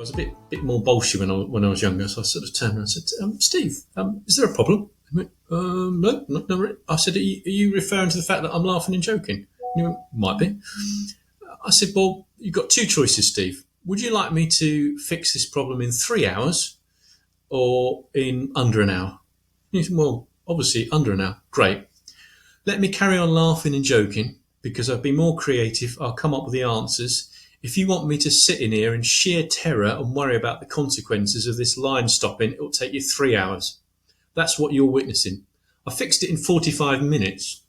was a bit more bolshy when I was younger, so I sort of turned around and said, Steve, is there a problem? He went, no, not really. I said, are you referring to the fact that I'm laughing and joking? And he went, might be. I said, well, you've got two choices, Steve. Would you like me to fix this problem in 3 hours or in under an hour? And he said, well, obviously under an hour. Great. Let me carry on laughing and joking because I'll be more creative. I'll come up with the answers. If you want me to sit in here in sheer terror and worry about the consequences of this line stopping, it'll take you 3 hours. That's what you're witnessing. I fixed it in 45 minutes.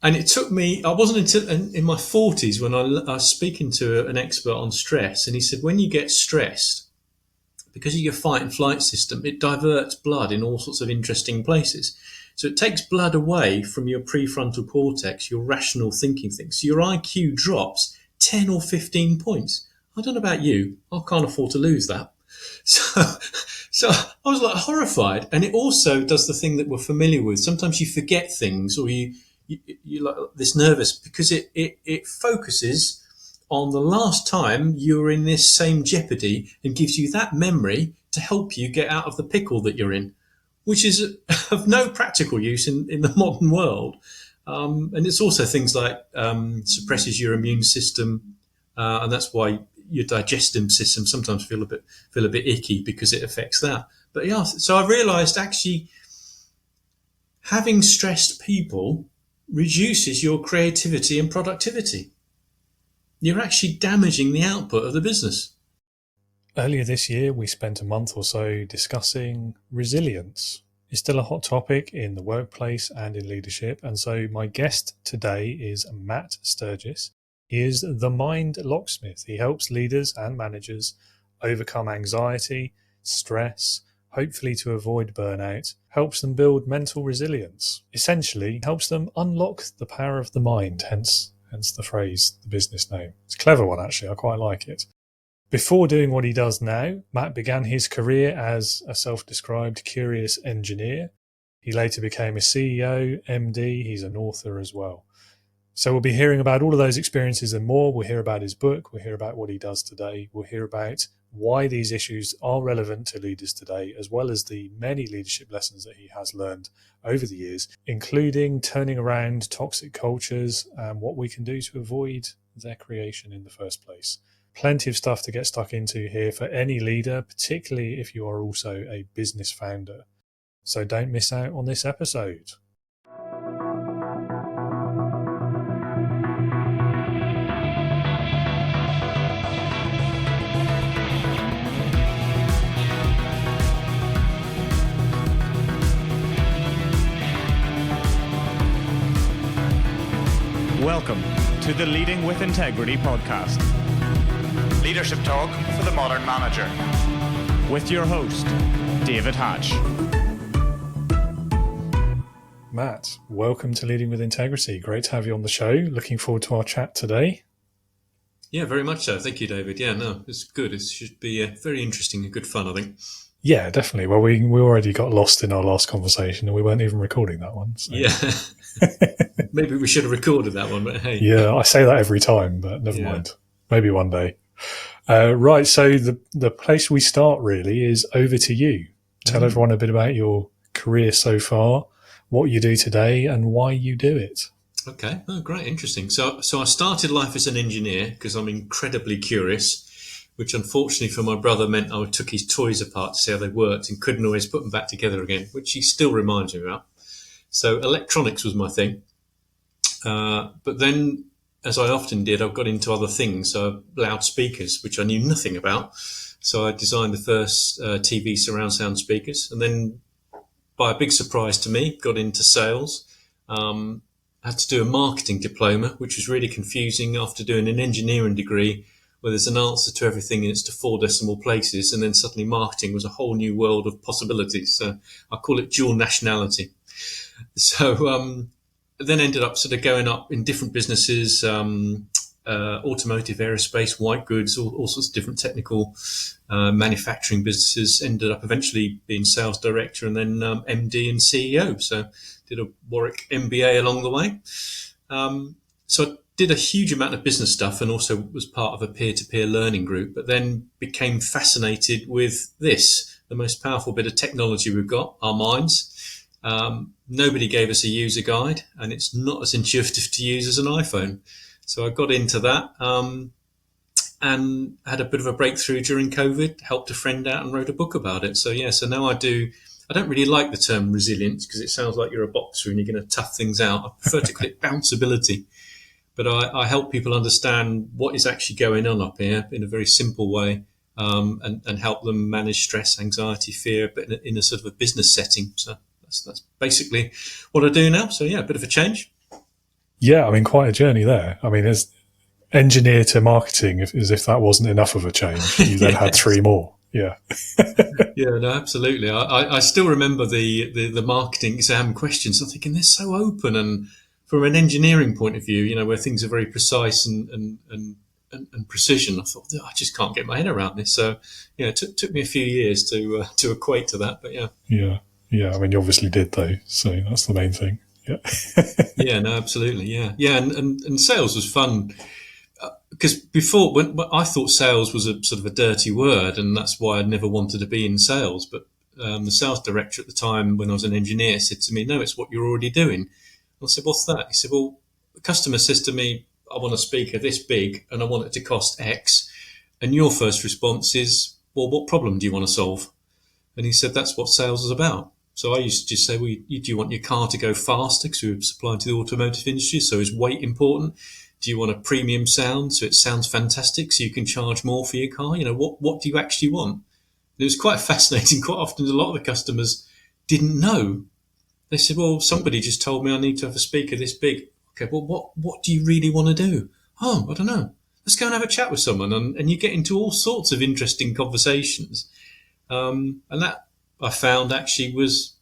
And it took me, I wasn't until in my 40s when I was speaking to an expert on stress, and he said, when you get stressed, because of your fight and flight system, it diverts blood in all sorts of interesting places. So it takes blood away from your prefrontal cortex, your rational thinking things. So your IQ drops 10 or 15 points. I don't know about you. I can't afford to lose that. So I was like horrified. And it also does the thing that we're familiar with. Sometimes you forget things or you like this nervous because it focuses on the last time you were in this same jeopardy and gives you that memory to help you get out of the pickle that you're in, which is of no practical use in the modern world. And it's also things like suppresses your immune system, and that's why your digestive system sometimes feel a bit icky because it affects that. But yeah, so I realised actually having stressed people reduces your creativity and productivity. You're actually damaging the output of the business. Earlier this year, we spent a month or so discussing resilience. It's still a hot topic in the workplace and in leadership. And so my guest today is Matt Sturgess. He is the Mindlocksmith. He helps leaders and managers overcome anxiety, stress, hopefully to avoid burnout, helps them build mental resilience. Essentially, helps them unlock the power of the mind, hence the phrase, the business name. It's a clever one, actually. I quite like it. Before doing what he does now, Matt began his career as a self-described curious engineer. He later became a CEO, MD. He's an author as well. So we'll be hearing about all of those experiences and more. We'll hear about his book. We'll hear about what he does today. We'll hear about why these issues are relevant to leaders today, as well as the many leadership lessons that he has learned over the years, including turning around toxic cultures and what we can do to avoid their creation in the first place. Plenty of stuff to get stuck into here for any leader, particularly if you are also a business founder. So don't miss out on this episode. Welcome to the Leading with Integrity podcast. Leadership talk for the modern manager. With your host, David Hatch. Matt, welcome to Leading with Integrity. Great to have you on the show. Looking forward to our chat today. Yeah, very much so. Thank you, David. Yeah, no, it's good. It should be very interesting and good fun, I think. Yeah, definitely. Well, we already got lost in our last conversation and we weren't even recording that one. So. Yeah. Maybe we should have recorded that one, but hey. Yeah, I say that every time, but never mind. Maybe one day. Right, so the place we start really is over to you. Tell everyone a bit about your career so far, what you do today, and why you do it. Okay, oh, great, interesting. So I started life as an engineer because I'm incredibly curious, which unfortunately for my brother meant I took his toys apart to see how they worked and couldn't always put them back together again, which he still reminds me about. So electronics was my thing. But then, as I often did, I got into other things, so loudspeakers, which I knew nothing about. So I designed the first TV surround sound speakers, and then, by a big surprise to me, got into sales. I had to do a marketing diploma, which was really confusing after doing an engineering degree where there's an answer to everything and it's to 4 decimal places, and then suddenly marketing was a whole new world of possibilities. So I call it dual nationality. So then ended up sort of going up in different businesses, automotive, aerospace, white goods, all sorts of different technical manufacturing businesses. Ended up eventually being sales director and then MD and CEO. So did a Warwick MBA along the way. So I did a huge amount of business stuff and also was part of a peer-to-peer learning group, but then became fascinated with this, the most powerful bit of technology we've got, our minds. Nobody gave us a user guide, and it's not as intuitive to use as an iPhone. So I got into that and had a bit of a breakthrough during COVID, helped a friend out and wrote a book about it. So now I don't really like the term resilience because it sounds like you're a boxer and you're going to tough things out. I prefer to call it bounceability. But I help people understand what is actually going on up here in a very simple way, and help them manage stress, anxiety, fear, but in a sort of a business setting. So that's basically what I do now. So a bit of a change. Yeah, I mean, quite a journey there. I mean, as engineer to marketing, as if that wasn't enough of a change. You then had 3 more. Yeah. Yeah, no, absolutely. I still remember the marketing exam questions. I'm thinking they're so open, and from an engineering point of view, where things are very precise and precision, I thought, I just can't get my head around this. So, it took me a few years to equate to that. But yeah. I mean, you obviously did though, so that's the main thing. Yeah. Yeah, no, absolutely. Yeah, and sales was fun. Because before, when I thought sales was a sort of a dirty word, and that's why I never wanted to be in sales. But the sales director at the time, when I was an engineer, said to me, "No, it's what you're already doing." I said, "What's that?" He said, "Well, the customer says to me, I want a speaker this big, and I want it to cost X, and your first response is, well, what problem do you want to solve?" And he said, "That's what sales is about." So I used to just say, "Well, do you want your car to go faster?" Because we were supplying to the automotive industry, so is weight important? Do you want a premium sound so it sounds fantastic so you can charge more for your car? What do you actually want? And it was quite fascinating. Quite often, a lot of the customers didn't know. They said, "Well, somebody just told me I need to have a speaker this big." Okay, well, what do you really want to do? "Oh, I don't know. Let's go and have a chat with someone." And you get into all sorts of interesting conversations. And that I found actually was,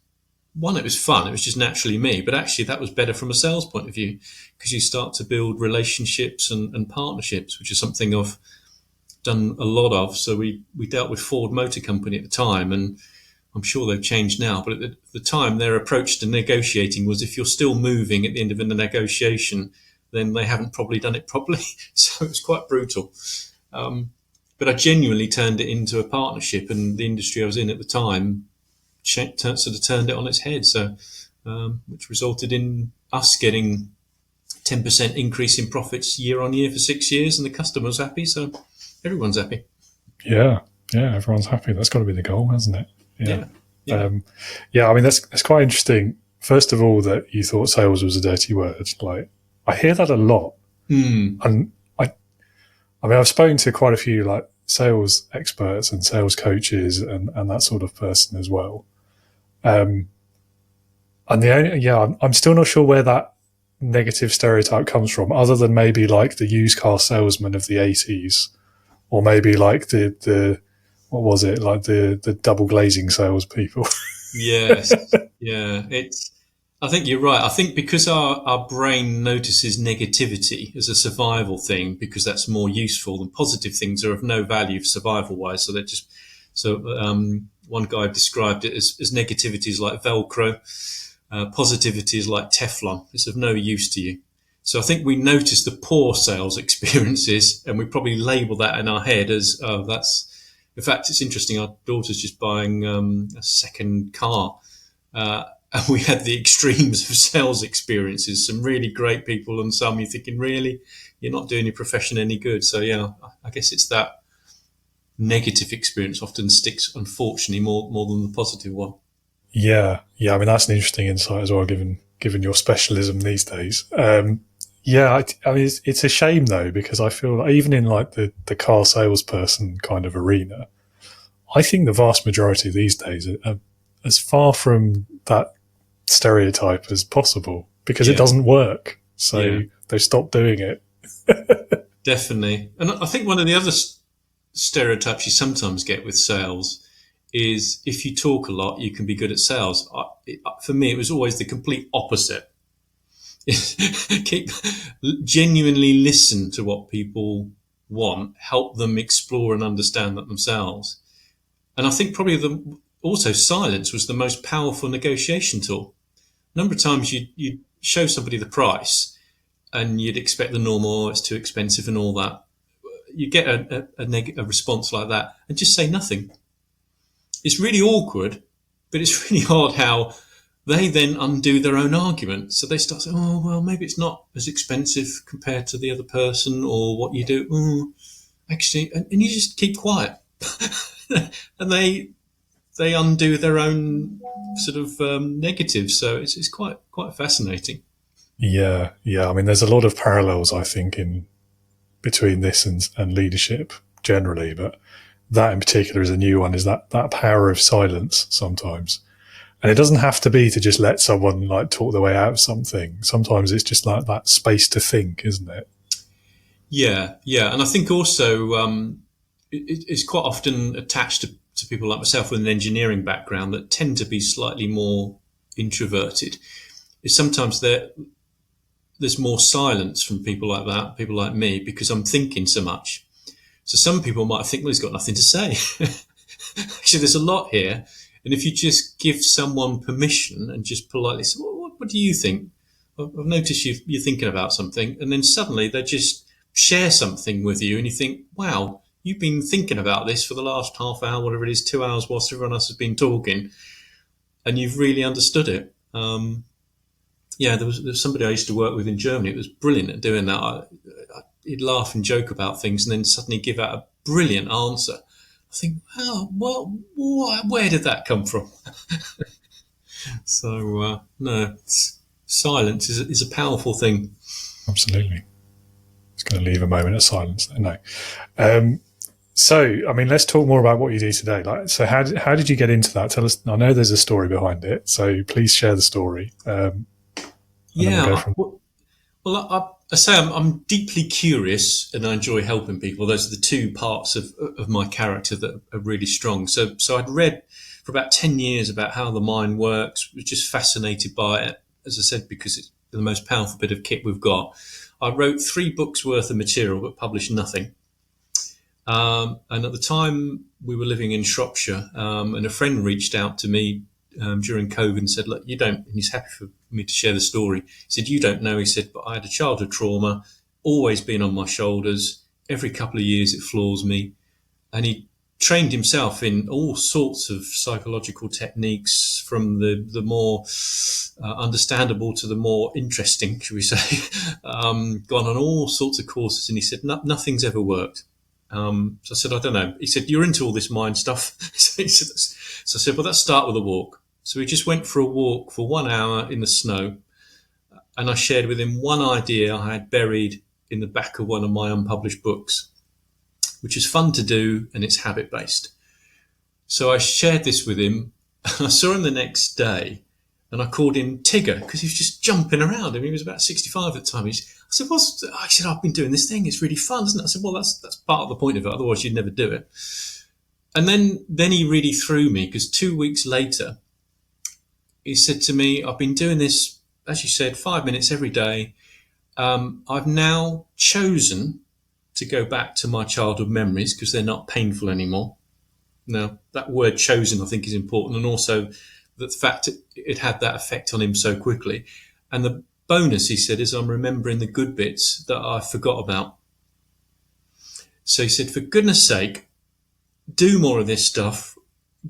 one, it was fun. It was just naturally me. But actually, that was better from a sales point of view because you start to build relationships and partnerships, which is something I've done a lot of. So we dealt with Ford Motor Company at the time, and I'm sure they've changed now. But at the time, their approach to negotiating was if you're still moving at the end of a negotiation, then they haven't probably done it properly. So it was quite brutal. But I genuinely turned it into a partnership, and the industry I was in at the time sort of turned it on its head, so which resulted in us getting 10% increase in profits year on year for 6 years, and the customer's happy, so everyone's happy. Yeah, everyone's happy. That's got to be the goal, hasn't it? Yeah. I mean, that's quite interesting. First of all, that you thought sales was a dirty word. Like, I hear that a lot, and I mean, I've spoken to quite a few like sales experts and sales coaches and that sort of person as well. And I'm still not sure where that negative stereotype comes from, other than maybe like the used car salesman of the 80s, or maybe like the what was it, like the double glazing salespeople. Yes. Yeah. I think you're right. I think because our brain notices negativity as a survival thing, because that's more useful than positive things are of no value survival wise. So one guy described it as negativity is like Velcro. Positivity is like Teflon. It's of no use to you. So I think we notice the poor sales experiences, and we probably label that in our head as, oh, that's. In fact, it's interesting. Our daughter's just buying a second car, and we had the extremes of sales experiences. Some really great people, and some you're thinking, really, you're not doing your profession any good. So yeah, I guess it's that negative experience often sticks, unfortunately, more than the positive one. Yeah. I mean, that's an interesting insight as well, given your specialism these days. I mean, it's a shame though, because I feel like even in like the car salesperson kind of arena, I think the vast majority these days are as far from that stereotype as possible, because it doesn't work. So they stop doing it. Definitely. And I think one of the other stereotypes you sometimes get with sales is if you talk a lot, you can be good at sales. For me, it was always the complete opposite. Genuinely listen to what people want, help them explore and understand that themselves. And I think probably also silence was the most powerful negotiation tool. A number of times you show somebody the price and you'd expect the normal, it's too expensive and all that. You get a response like that and just say nothing. It's really awkward, but it's really odd how they then undo their own argument. So they start saying, oh, well, maybe it's not as expensive compared to the other person, or what you do. Oh, actually, and you just keep quiet. And they undo their own sort of negatives. So it's quite fascinating. Yeah. I mean, there's a lot of parallels, I think, in between this and leadership generally, but that in particular is a new one, is that power of silence sometimes. And it doesn't have to be to just let someone like talk their way out of something. Sometimes it's just like that space to think, isn't it? Yeah. And I think also it's quite often attached to people like myself with an engineering background that tend to be slightly more introverted. Is sometimes there's more silence from people like that, people like me, because I'm thinking so much. So some people might think, well, he's got nothing to say. Actually, there's a lot here. And if you just give someone permission and just politely say, well, what do you think? I've noticed you're thinking about something. And then suddenly they just share something with you and you think, wow, you've been thinking about this for the last half hour, whatever it is, 2 hours whilst everyone else has been talking, and you've really understood it. There was somebody I used to work with in Germany. It was brilliant at doing that. He'd laugh and joke about things and then suddenly give out a brilliant answer. I think, where did that come from? So, no, silence is a powerful thing. Absolutely. It's going to leave a moment of silence. No. So, I mean, let's talk more about what you do today. So how did you get into that? Tell us. I know there's a story behind it, so please share the story. I say I'm deeply curious and I enjoy helping people. Those are the two parts of my character that are really strong. So I'd read for about 10 years about how the mind works, was just fascinated by it, as I said, because it's the most powerful bit of kit we've got. I wrote 3 books worth of material but published nothing. And at the time we were living in Shropshire, and a friend reached out to me during COVID and said, look, and he's happy for me to share the story. He said, you don't know, he said, but I had a childhood trauma, always been on my shoulders. Every couple of years it floors me. And he trained himself in all sorts of psychological techniques, from the more understandable to the more interesting, should we say. Gone on all sorts of courses, and he said, nothing's ever worked. So I said, I don't know. He said, you're into all this mind stuff. So I said, well, let's start with a walk. So we just went for a walk for 1 hour in the snow. And I shared with him one idea I had buried in the back of one of my unpublished books, which is fun to do and it's habit-based. So I shared this with him. I saw him the next day and I called him Tigger because he was just jumping around. I mean, he was about 65 at the time. I said, I've been doing this thing. It's really fun, isn't it? I said, well, that's part of the point of it. Otherwise, you'd never do it. And then he really threw me, because 2 weeks later, he said to me, I've been doing this, as you said, 5 minutes every day. I've now chosen to go back to my childhood memories because they're not painful anymore. Now, that word chosen, I think, is important. And also the fact it had that effect on him so quickly. And the bonus, he said, is I'm remembering the good bits that I forgot about. So he said, for goodness sake, do more of this stuff,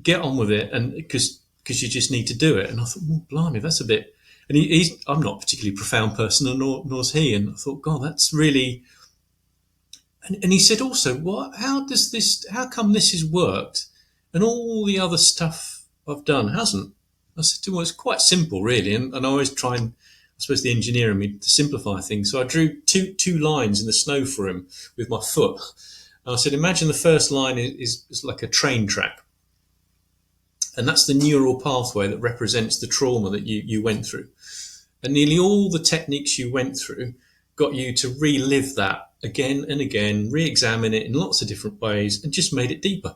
get on with it, and because you just need to do it. And I thought, well, blimey, that's a bit. And I'm not a particularly profound person, nor's he. And I thought, God, that's really. And he said also, how come this has worked and all the other stuff I've done hasn't? I said to him, well, it's quite simple, really. And I always try and, I suppose, the engineer in me to simplify things. So I drew two lines in the snow for him with my foot. And I said, imagine the first line is like a train track. And that's the neural pathway that represents the trauma that you went through. And nearly all the techniques you went through got you to relive that again and again, re-examine it in lots of different ways, and just made it deeper.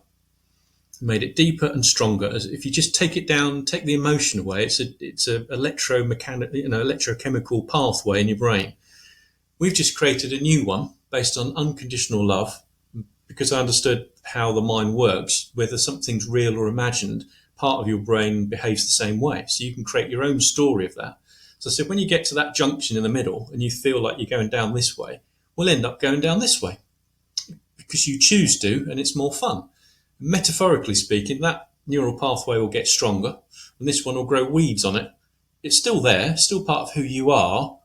Made it deeper and stronger. As if you just take it down, take the emotion away, it's a electrochemical pathway in your brain. We've just created a new one based on unconditional love, because I understood how the mind works. Whether something's real or imagined, part of your brain behaves the same way. So you can create your own story of that. So I said, when you get to that junction in the middle and you feel like you're going down this way, we'll end up going down this way because you choose to, and it's more fun. Metaphorically speaking, that neural pathway will get stronger and this one will grow weeds on it. It's still there, still part of who you are,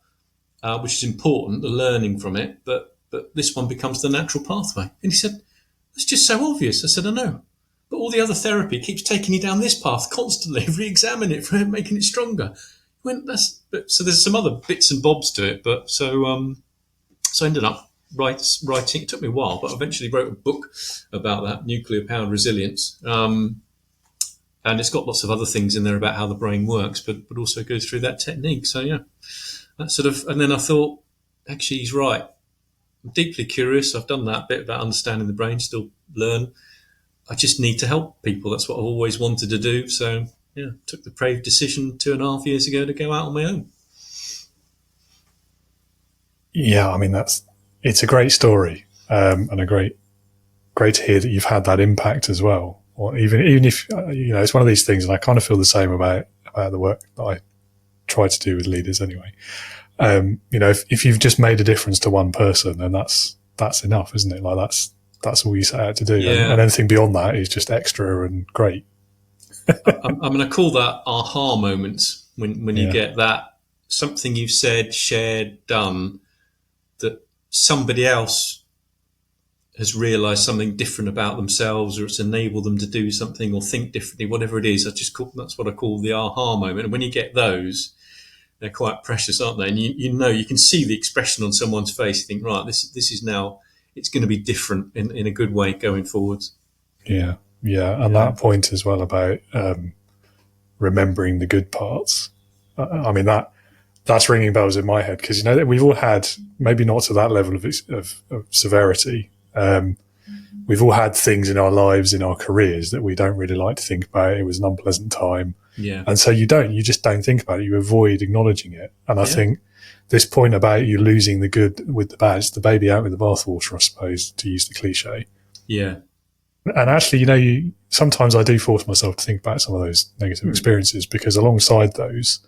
which is important, the learning from it, but this one becomes the natural pathway. And he said, it's just so obvious. I said, I know. But all the other therapy keeps taking you down this path constantly, re-examine it, making it stronger. So there's some other bits and bobs to it, but so I ended up writing. It took me a while, but I eventually wrote a book about that, nuclear-powered resilience. And it's got lots of other things in there about how the brain works, but also goes through that technique. So yeah, that sort of. And then I thought, actually, he's right. I'm deeply curious. I've done that bit about understanding the brain, still learn. I just need to help people. That's what I've always wanted to do. So yeah, took the brave decision 2.5 years ago to go out on my own. Yeah, I mean, it's a great story, and a great to hear that you've had that impact as well. Or even if, it's one of these things, and I kind of feel the same about the work that I try to do with leaders anyway. If you've just made a difference to one person, then that's enough, isn't it? Like that's all you set out to do. Yeah. And anything beyond that is just extra and great. I'm going to call that aha moments when you get that, something you've said, shared, done, that somebody else has realised something different about themselves, or it's enabled them to do something or think differently, whatever it is. That's what I call the aha moment. And when you get those, they're quite precious, aren't they? And you can see the expression on someone's face. You think, right, this is now, it's going to be different in a good way going forwards. Yeah. Yeah. And that point as well about remembering the good parts. I mean, that's ringing bells in my head, because, we've all had, maybe not to that level of severity. We've all had things in our lives, in our careers, that we don't really like to think about. It was an unpleasant time. Yeah. And so you just don't think about it. You avoid acknowledging it. And I think this point about you losing the good with the bad, it's the baby out with the bathwater, I suppose, to use the cliche. Yeah. And actually, sometimes I do force myself to think about some of those negative experiences, because alongside those,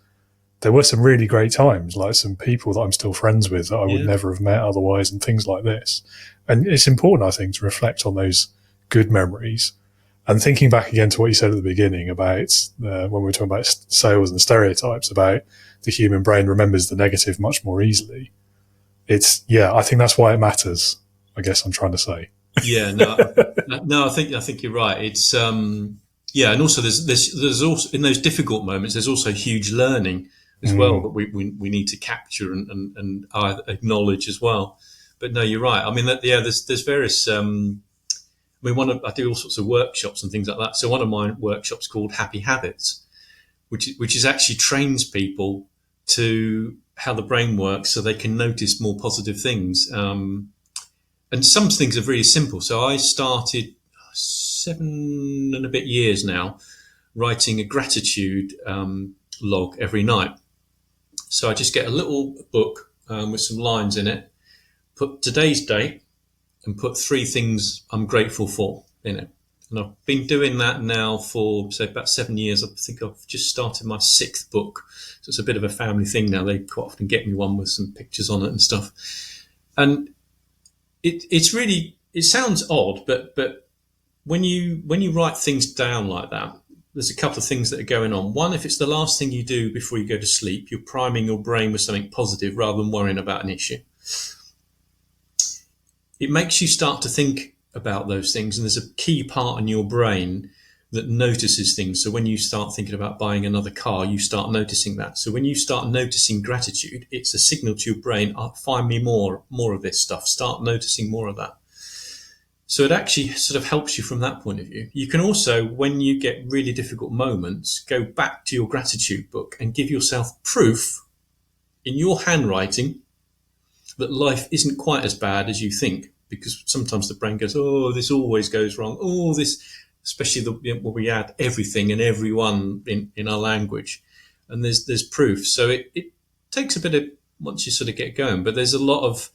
there were some really great times, like some people that I'm still friends with that I would never have met otherwise, and things like this. And it's important, I think, to reflect on those good memories. And thinking back again to what you said at the beginning about when we were talking about sales and stereotypes, about the human brain remembers the negative much more easily. I think that's why it matters, I guess I'm trying to say. Yeah, no, I think you're right. It's and also there's also, in those difficult moments, there's also huge learning as well that we need to capture and acknowledge as well. But no, you're right. I mean, there's various. I do all sorts of workshops and things like that. So one of my workshops called Happy Habits, which is actually trains people to how the brain works, so they can notice more positive things. And some things are really simple. So I started 7 and a bit years now writing a gratitude log every night. So I just get a little book with some lines in it, put today's date, and put 3 things I'm grateful for in it. And I've been doing that now for, say, about 7 years. I think I've just started my 6th book. So it's a bit of a family thing now. They quite often get me one with some pictures on it and stuff. And it's really, it sounds odd, but when you write things down like that, there's a couple of things that are going on. One, if it's the last thing you do before you go to sleep, you're priming your brain with something positive rather than worrying about an issue. It makes you start to think about those things, and there's a key part in your brain that notices things. So when you start thinking about buying another car, you start noticing that. So when you start noticing gratitude, it's a signal to your brain, find me more of this stuff, start noticing more of that. So it actually sort of helps you from that point of view. You can also, when you get really difficult moments, go back to your gratitude book and give yourself proof in your handwriting that life isn't quite as bad as you think, because sometimes the brain goes, oh, this always goes wrong. Oh, this, especially where we add everything and everyone in our language, and there's proof. So it takes a bit of, once you sort of get going, but there's a lot of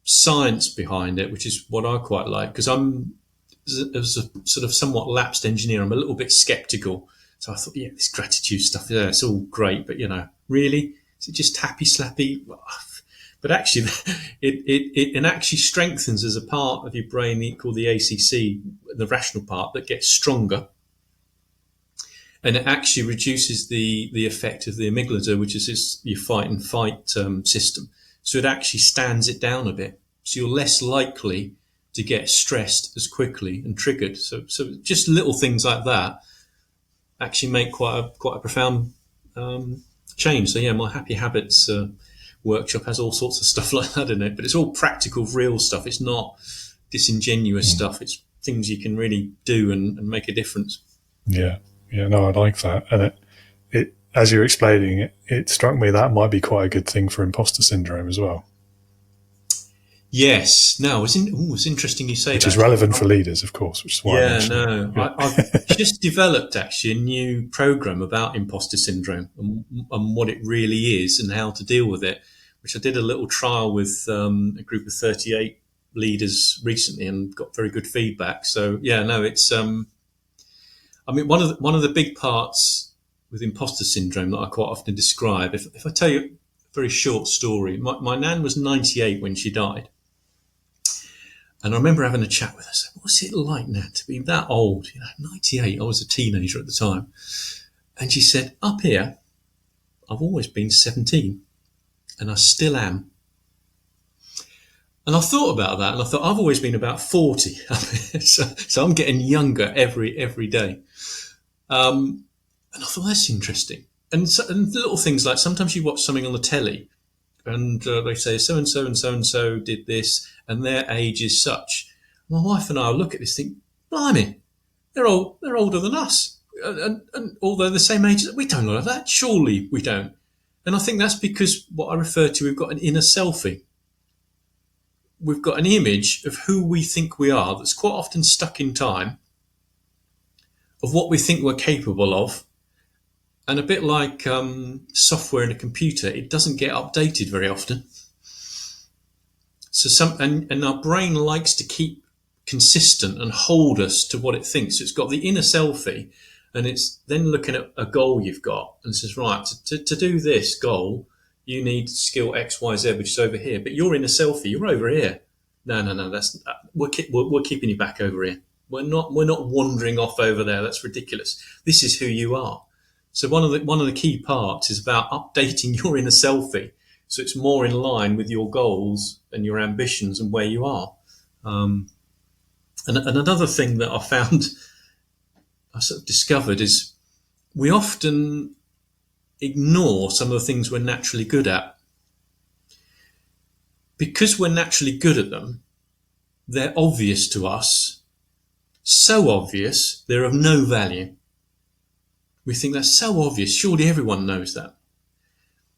science behind it, which is what I quite like, because as a sort of somewhat lapsed engineer, I'm a little bit skeptical. So I thought, this gratitude stuff, it's all great, but really, Is it just happy slappy? But actually, it actually strengthens as a part of your brain called the ACC, the rational part, that gets stronger. And it actually reduces the effect of the amygdala, which is your fight and fight system. So it actually stands it down a bit. So you're less likely to get stressed as quickly and triggered. So just little things like that actually make quite a profound change. So yeah, my Happy Habits workshop has all sorts of stuff like that in it, but it's all practical, real stuff. It's not disingenuous stuff. It's things you can really do and make a difference. Yeah, no, I like that. And it as you're explaining it struck me that might be quite a good thing for imposter syndrome as well. Yes. No, it's interesting you say that. Which is relevant for leaders, of course, which is why I mentioned it. Yeah. I've just developed actually a new program about imposter syndrome and what it really is and how to deal with it, which I did a little trial with a group of 38 leaders recently and got very good feedback. So yeah, no, it's I mean, one of the big parts with imposter syndrome that I quite often describe, if I tell you a very short story, my nan was 98 when she died. And I remember having a chat with her. Saying, what's it like, Nan, to be that old? 98. I was a teenager at the time. And she said, up here, I've always been 17 and I still am. And I thought about that and I thought, I've always been about 40. so I'm getting younger every day. And I thought, that's interesting. And little things like sometimes you watch something on the telly and they say so-and-so and so-and-so did this and their age is such. My wife and I will look at this and think, blimey, they're older than us. And although the same age, we don't know that. Surely we don't. And I think that's because what I refer to, we've got an inner selfie. We've got an image of who we think we are that's quite often stuck in time, of what we think we're capable of. And a bit like software in a computer, it doesn't get updated very often. So and our brain likes to keep consistent and hold us to what it thinks. So it's got the inner selfie, and it's then looking at a goal you've got and says, right, to do this goal, you need skill X, Y, Z, which is over here. But your inner selfie, you're over here. No, we're keeping you back over here. We're not wandering off over there. That's ridiculous. This is who you are. So one of the key parts is about updating your inner selfie, so it's more in line with your goals and your ambitions and where you are. And another thing that I sort of discovered is we often ignore some of the things we're naturally good at. Because we're naturally good at them, they're obvious to us, so obvious they're of no value. We think that's so obvious. Surely everyone knows that.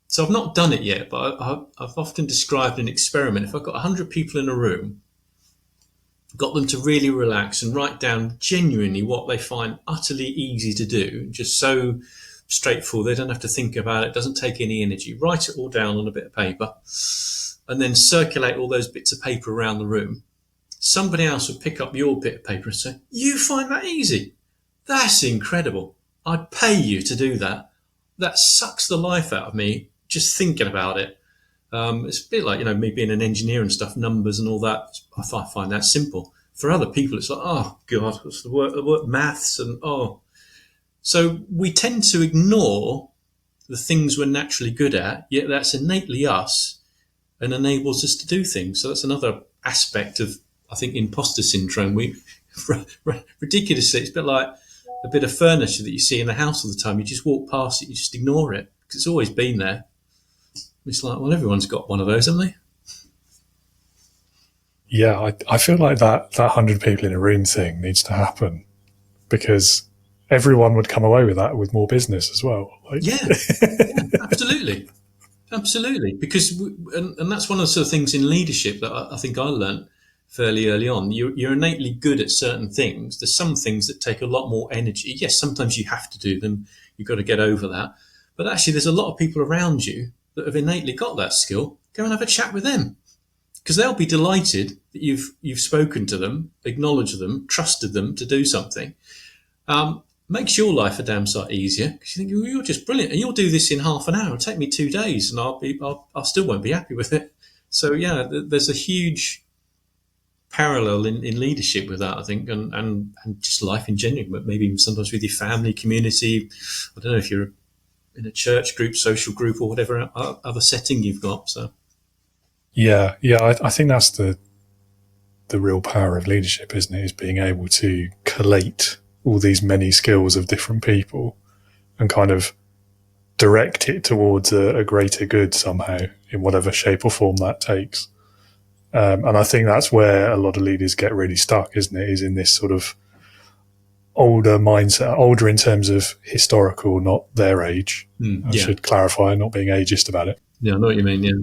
So I've not done it yet, but I've often described an experiment. If I've got 100 people in a room, got them to really relax and write down genuinely what they find utterly easy to do, just so straightforward, they don't have to think about it, doesn't take any energy. Write it all down on a bit of paper and then circulate all those bits of paper around the room. Somebody else would pick up your bit of paper and say, you find that easy? That's incredible. I'd pay you to do that. That sucks the life out of me just thinking about it. It's a bit like, me being an engineer and stuff, numbers and all that. I find that simple. For other people, it's like, oh, God, what's the word maths and oh. So we tend to ignore the things we're naturally good at, yet that's innately us and enables us to do things. So that's another aspect of, I think, imposter syndrome. Ridiculously, it's a bit like a bit of furniture that you see in the house all the time. You just walk past it, you just ignore it because it's always been there. It's like, well, everyone's got one of those, haven't they? Yeah, I feel like that 100 people in a room thing needs to happen because everyone would come away with that with more business as well. Yeah, absolutely. Absolutely. Because, and that's one of the sort of things in leadership that I think I learned fairly early on. You're innately good at certain things. There's some things that take a lot more energy. Yes, sometimes you have to do them. You've got to get over that. But actually, there's a lot of people around you that have innately got that skill. Go and have a chat with them because they'll be delighted that you've spoken to them, acknowledged them, trusted them to do something. makes your life a damn sight easier because you think, well, you're just brilliant and you'll do this in half an hour. It'll take me 2 days and I still won't be happy with it. So yeah, there's a huge parallel in leadership with that, I think, and just life in general, but maybe sometimes with your family, community. I don't know if you're in a church group, social group, or whatever other setting you've got. So Yeah, I think that's the real power of leadership, isn't it? Is being able to collate all these many skills of different people and kind of direct it towards a greater good somehow in whatever shape or form that takes. And I think that's where a lot of leaders get really stuck, isn't it? Is in this sort of older mindset, older in terms of historical, not their age. I should clarify, not being ageist about it. Yeah, I know what you mean, yeah.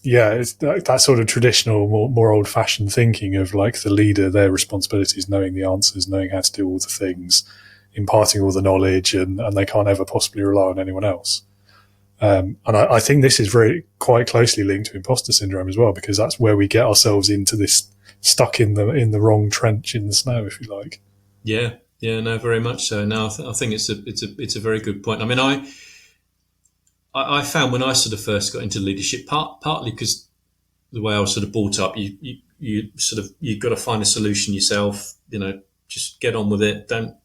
Yeah, it's that sort of traditional, more old-fashioned thinking of like the leader, their responsibilities, knowing the answers, knowing how to do all the things, imparting all the knowledge, and they can't ever possibly rely on anyone else. And I think this is quite closely linked to imposter syndrome as well, because that's where we get ourselves into this stuck in the wrong trench in the snow, if you like. Yeah, no, very much so. No, I think it's a very good point. I mean, I found when I sort of first got into leadership, partly because the way I was sort of brought up, you've got to find a solution yourself. Just get on with it. Don't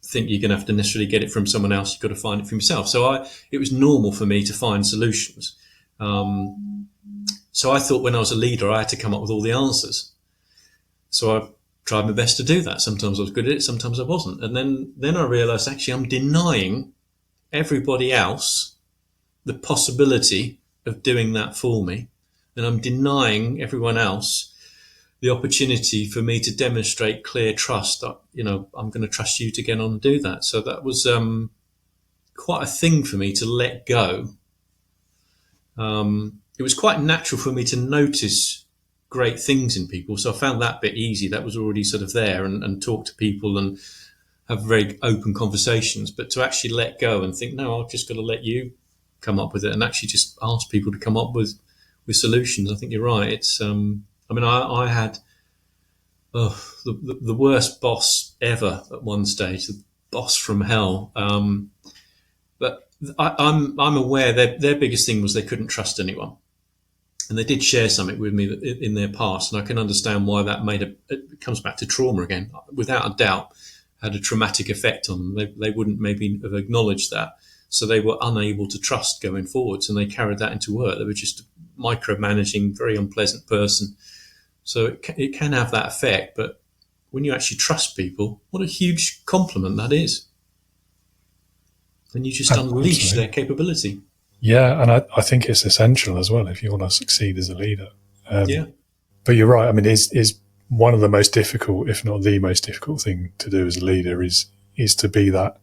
think you're going to have to necessarily get it from someone else. You've got to find it for yourself. So it was normal for me to find solutions. So I thought when I was a leader, I had to come up with all the answers. So I tried my best to do that. Sometimes I was good at it, sometimes I wasn't. And then I realised actually I'm denying everybody else the possibility of doing that for me, and I'm denying everyone else the opportunity for me to demonstrate clear trust that I'm going to trust you to get on and do that. So that was quite a thing for me to let go. It was quite natural for me to notice great things in people, so I found that bit easy. That was already sort of there, and talk to people and have very open conversations, but to actually let go and think, no, I've just got to let you come up with it, and actually just ask people to come up with solutions. I think you're right. It's, I had the worst boss ever at one stage, the boss from hell. But I'm aware their biggest thing was they couldn't trust anyone. And they did share something with me in their past, and I can understand why that it comes back to trauma again, without a doubt. Had a traumatic effect on them. They wouldn't maybe have acknowledged that. So they were unable to trust going forwards, and they carried that into work. They were just a micromanaging, very unpleasant person. So it can have that effect, but when you actually trust people, what a huge compliment that is. And you just unleash their capability. Yeah, and I think it's essential as well if you want to succeed as a leader. Yeah. But you're right. I mean, is one of the most difficult, if not the most difficult thing to do as a leader is to be that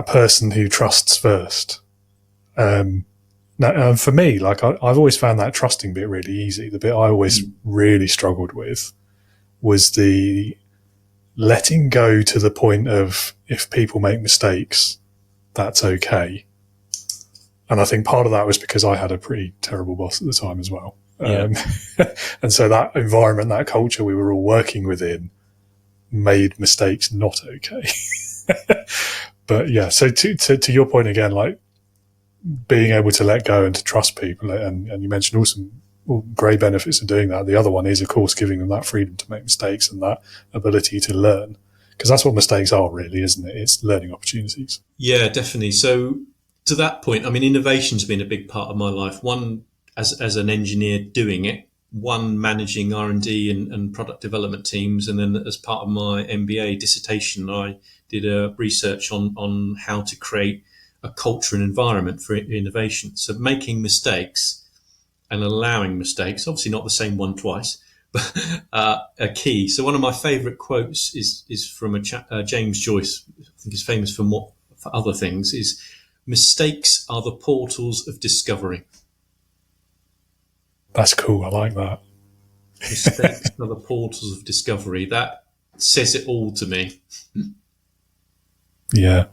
person who trusts first. Now, for me, like I've always found that trusting bit really easy. The bit I always really struggled with was the letting go to the point of, if people make mistakes, that's okay. And I think part of that was because I had a pretty terrible boss at the time as well. Yeah. And so that environment, that culture we were all working within made mistakes not okay. But yeah, so to your point again, like being able to let go and to trust people, and you mentioned all great benefits of doing that. The other one is, of course, giving them that freedom to make mistakes and that ability to learn, because that's what mistakes are really, isn't it? It's learning opportunities. Yeah, definitely. So to that point, I mean, innovation's been a big part of my life. One, as an engineer doing it, one managing R&D and product development teams, and then as part of my MBA dissertation, I did a research on how to create a culture and environment for innovation. So making mistakes and allowing mistakes, obviously not the same one twice, but are key. So one of my favourite quotes is from James Joyce. I think he's famous for other things. Is mistakes are the portals of discovery. That's cool. I like that. Mistakes are the portals of discovery. That says it all to me. Yeah,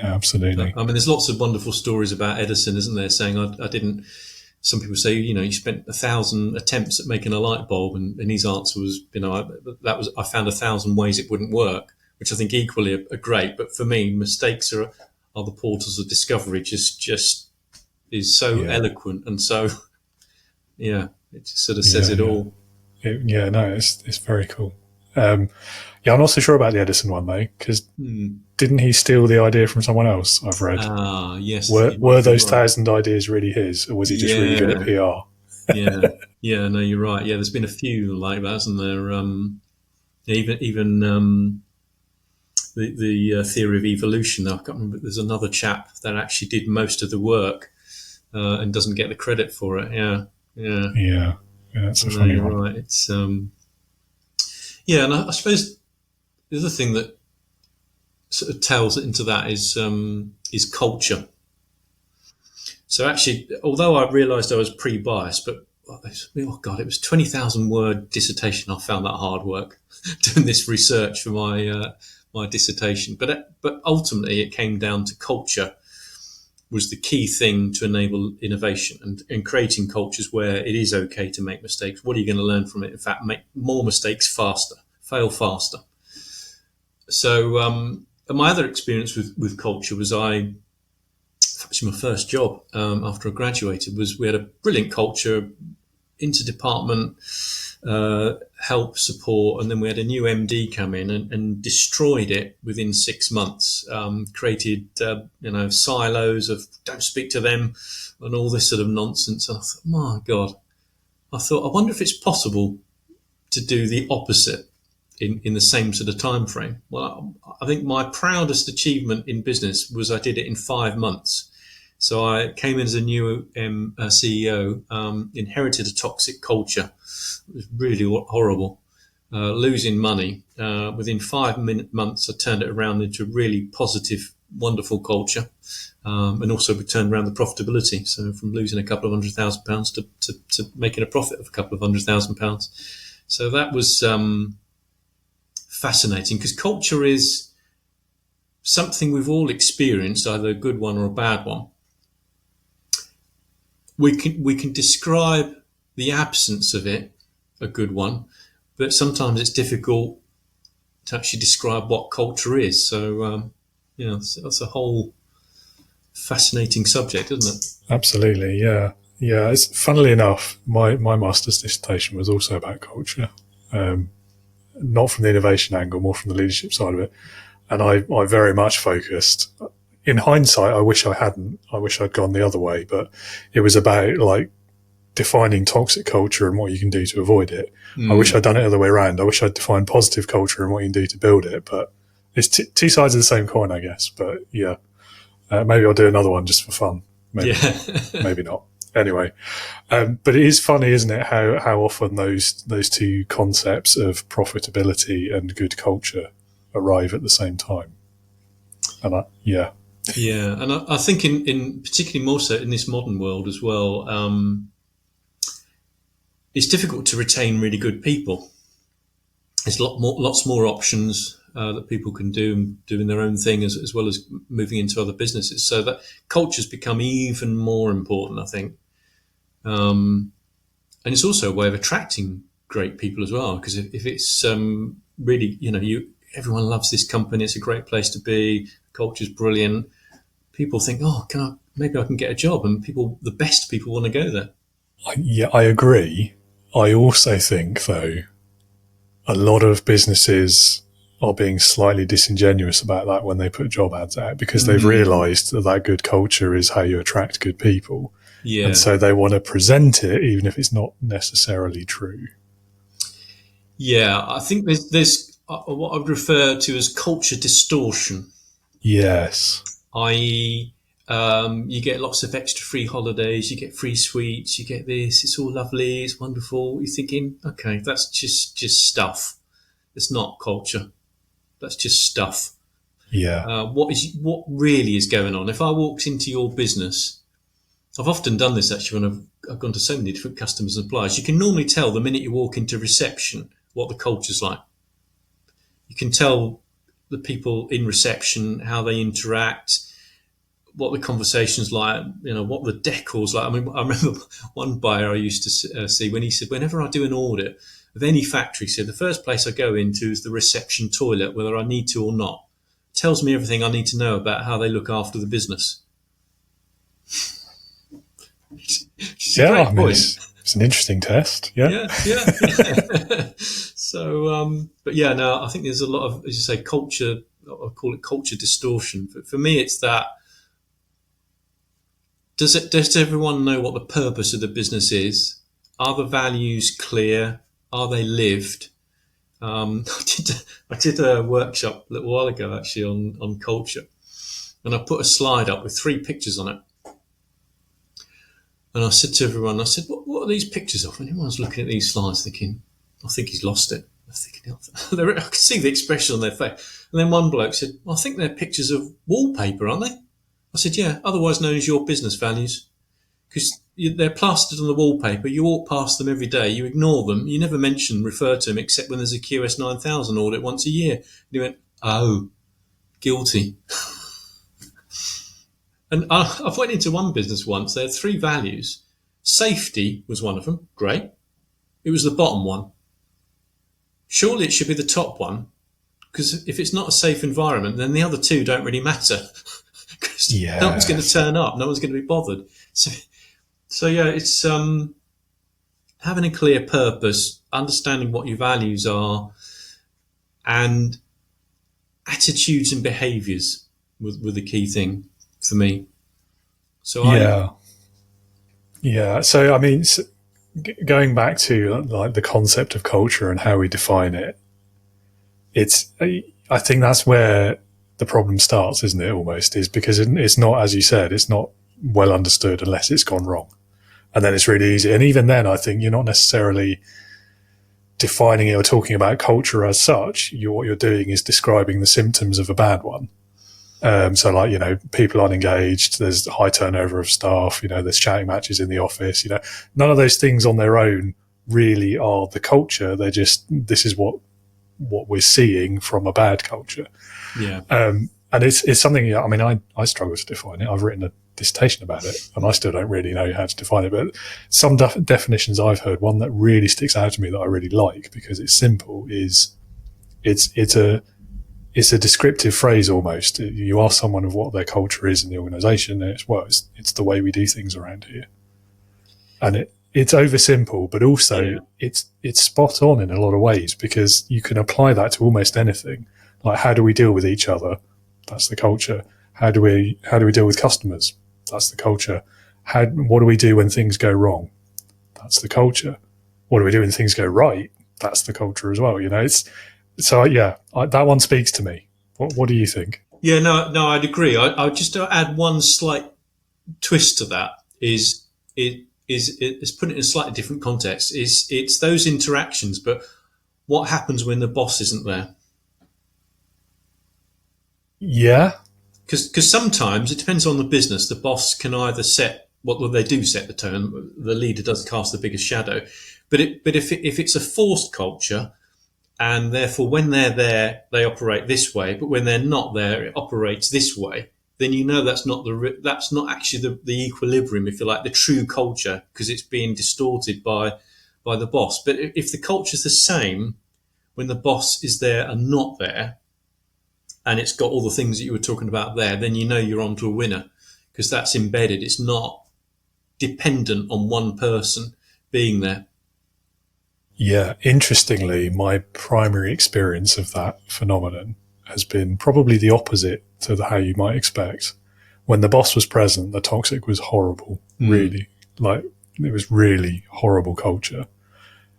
absolutely. I mean, there's lots of wonderful stories about Edison, isn't there? Saying I didn't. Some people say, you spent 1,000 attempts at making a light bulb, and his answer was, I found 1,000 ways it wouldn't work. which I think equally are great. But for me, mistakes are the portals of discovery. Just is so eloquent, and so it just sort of says it all. It's very cool. I'm not so sure about the Edison one though, because didn't he steal the idea from someone else? I've read. Yes. Were those 1,000 ideas really his, or was he just really good at PR? No, you're right. Yeah, there's been a few like that, hasn't there? Even the theory of evolution. I can't remember. There's another chap that actually did most of the work and doesn't get the credit for it. Yeah. That's a funny one. Right. It's and I suppose the other thing that sort of tells into that is culture. So actually, although I realised I was pre-biased, but it was 20,000 word dissertation. I found that hard work doing this research for my dissertation. But ultimately, it came down to culture was the key thing to enable innovation and creating cultures where it is okay to make mistakes. What are you going to learn from it? In fact, make more mistakes faster, fail faster. So my other experience with culture was actually my first job after I graduated was we had a brilliant culture, interdepartment help, support, and then we had a new MD come in and destroyed it within 6 months, created silos of don't speak to them and all this sort of nonsense. And I thought, my God, I wonder if it's possible to do the opposite in the same sort of time frame. Well, I think my proudest achievement in business was I did it in 5 months. So I came in as a new CEO, inherited a toxic culture. It was really horrible, losing money. Within 5 months, I turned it around into a really positive, wonderful culture. And also we turned around the profitability. So from losing a couple of £100,000 to making a profit of a couple of £100,000. So that was fascinating, because culture is something we've all experienced, either a good one or a bad one. We can describe the absence of it, a good one, but sometimes it's difficult to actually describe what culture is. So, that's a whole fascinating subject, isn't it? Absolutely, yeah. It's funnily enough, my master's dissertation was also about culture, not from the innovation angle, more from the leadership side of it. And I very much focused. In hindsight, I wish I hadn't. I wish I'd gone the other way, but it was about like defining toxic culture and what you can do to avoid it. I wish I'd done it the other way around. I wish I'd defined positive culture and what you can do to build it. But it's two sides of the same coin, I guess. But yeah, maybe I'll do another one just for fun. Maybe, maybe not. Anyway, but it is funny, isn't it, how often those two concepts of profitability and good culture arrive at the same time. And and I think in particularly more so in this modern world as well, it's difficult to retain really good people. There's lots more options that people can do doing their own thing as well as moving into other businesses. So that culture's become even more important, I think. And it's also a way of attracting great people as well, because if it's really, everyone loves this company, it's a great place to be, culture's brilliant, people think, maybe I can get a job, and the best people want to go there. I agree. I also think, though, a lot of businesses are being slightly disingenuous about that when they put job ads out, because they've realised that good culture is how you attract good people. Yeah. And so they want to present it even if it's not necessarily true. Yeah, I think there's what I would refer to as culture distortion. Yes. I.e., you get lots of extra free holidays, you get free sweets, you get this, it's all lovely, it's wonderful. You're thinking, okay, that's just stuff. It's not culture. That's just stuff. Yeah. What really is going on? If I walked into your business, I've often done this actually when I've gone to so many different customers and suppliers. You can normally tell the minute you walk into reception what the culture's like. You can tell the people in reception, how they interact, what the conversation's like, what the decor's like. I mean, I remember one buyer I used to see when he said, whenever I do an audit, of any factory. So the first place I go into is the reception toilet, whether I need to or not. It tells me everything I need to know about how they look after the business. It's a great point. It's an interesting test. Yeah. So, but yeah, no, I think there's a lot of, as you say, culture. I call it culture distortion. But for me, it's that. Does everyone know what the purpose of the business is? Are the values clear? Are they lived? I did a workshop a little while ago actually on culture, and I put a slide up with 3 pictures on it. And I said to everyone, what are these pictures of? And everyone's looking at these slides thinking, I think he's lost it. I'm thinking, I could see the expression on their face. And then one bloke said, well, I think they're pictures of wallpaper, aren't they? I said, yeah, otherwise known as your business values. Because they're plastered on the wallpaper. You walk past them every day. You ignore them. You never refer to them except when there's a QS 9000 audit once a year. And he went, oh, guilty. And I went into one business once. They had 3 values. Safety was one of them. Great. It was the bottom one. Surely it should be the top one. Because if it's not a safe environment, then the other 2 don't really matter. Because no one's going to turn up. No one's going to be bothered. So yeah, it's having a clear purpose, understanding what your values are, and attitudes and behaviours were the key thing for me. So So I mean, going back to like the concept of culture and how we define it, I think that's where the problem starts, isn't it? Almost is because it's not, as you said, it's not well understood unless it's gone wrong, and then it's really easy. And even then, I think you're not necessarily defining it or talking about culture as such. What you're doing is describing the symptoms of a bad one. So like, people aren't engaged, there's high turnover of staff, there's shouting matches in the office, none of those things on their own really are the culture. They're just, this is what we're seeing from a bad culture. Yeah. And it's something, I mean, I struggle to define it. I've written a dissertation about it and I still don't really know how to define it, but some definitions I've heard, one that really sticks out to me that I really like because it's simple is it's a descriptive phrase almost. You ask someone of what their culture is in the organisation, and it's the way we do things around here. And it's oversimple, but also it's spot on in a lot of ways because you can apply that to almost anything. Like, how do we deal with each other? That's the culture. How do we deal with customers? That's the culture. What do we do when things go wrong? That's the culture. What do we do when things go right? That's the culture as well. That one speaks to me. What do you think? Yeah, no, I'd agree. I would just add one slight twist to that. Is put it in a slightly different context. It's those interactions, but what happens when the boss isn't there? Yeah, because sometimes it depends on the business. The boss can either set they do set the tone. The leader does cast the biggest shadow, but if it's a forced culture. And therefore, when they're there, they operate this way. But when they're not there, it operates this way. Then that's not actually the equilibrium, if you like, the true culture, because it's being distorted by the boss. But if the culture's the same when the boss is there and not there, and it's got all the things that you were talking about there, then you're onto a winner because that's embedded. It's not dependent on one person being there. Yeah, interestingly, my primary experience of that phenomenon has been probably the opposite to how you might expect. When the boss was present, the toxic was horrible, really. Like, it was really horrible culture.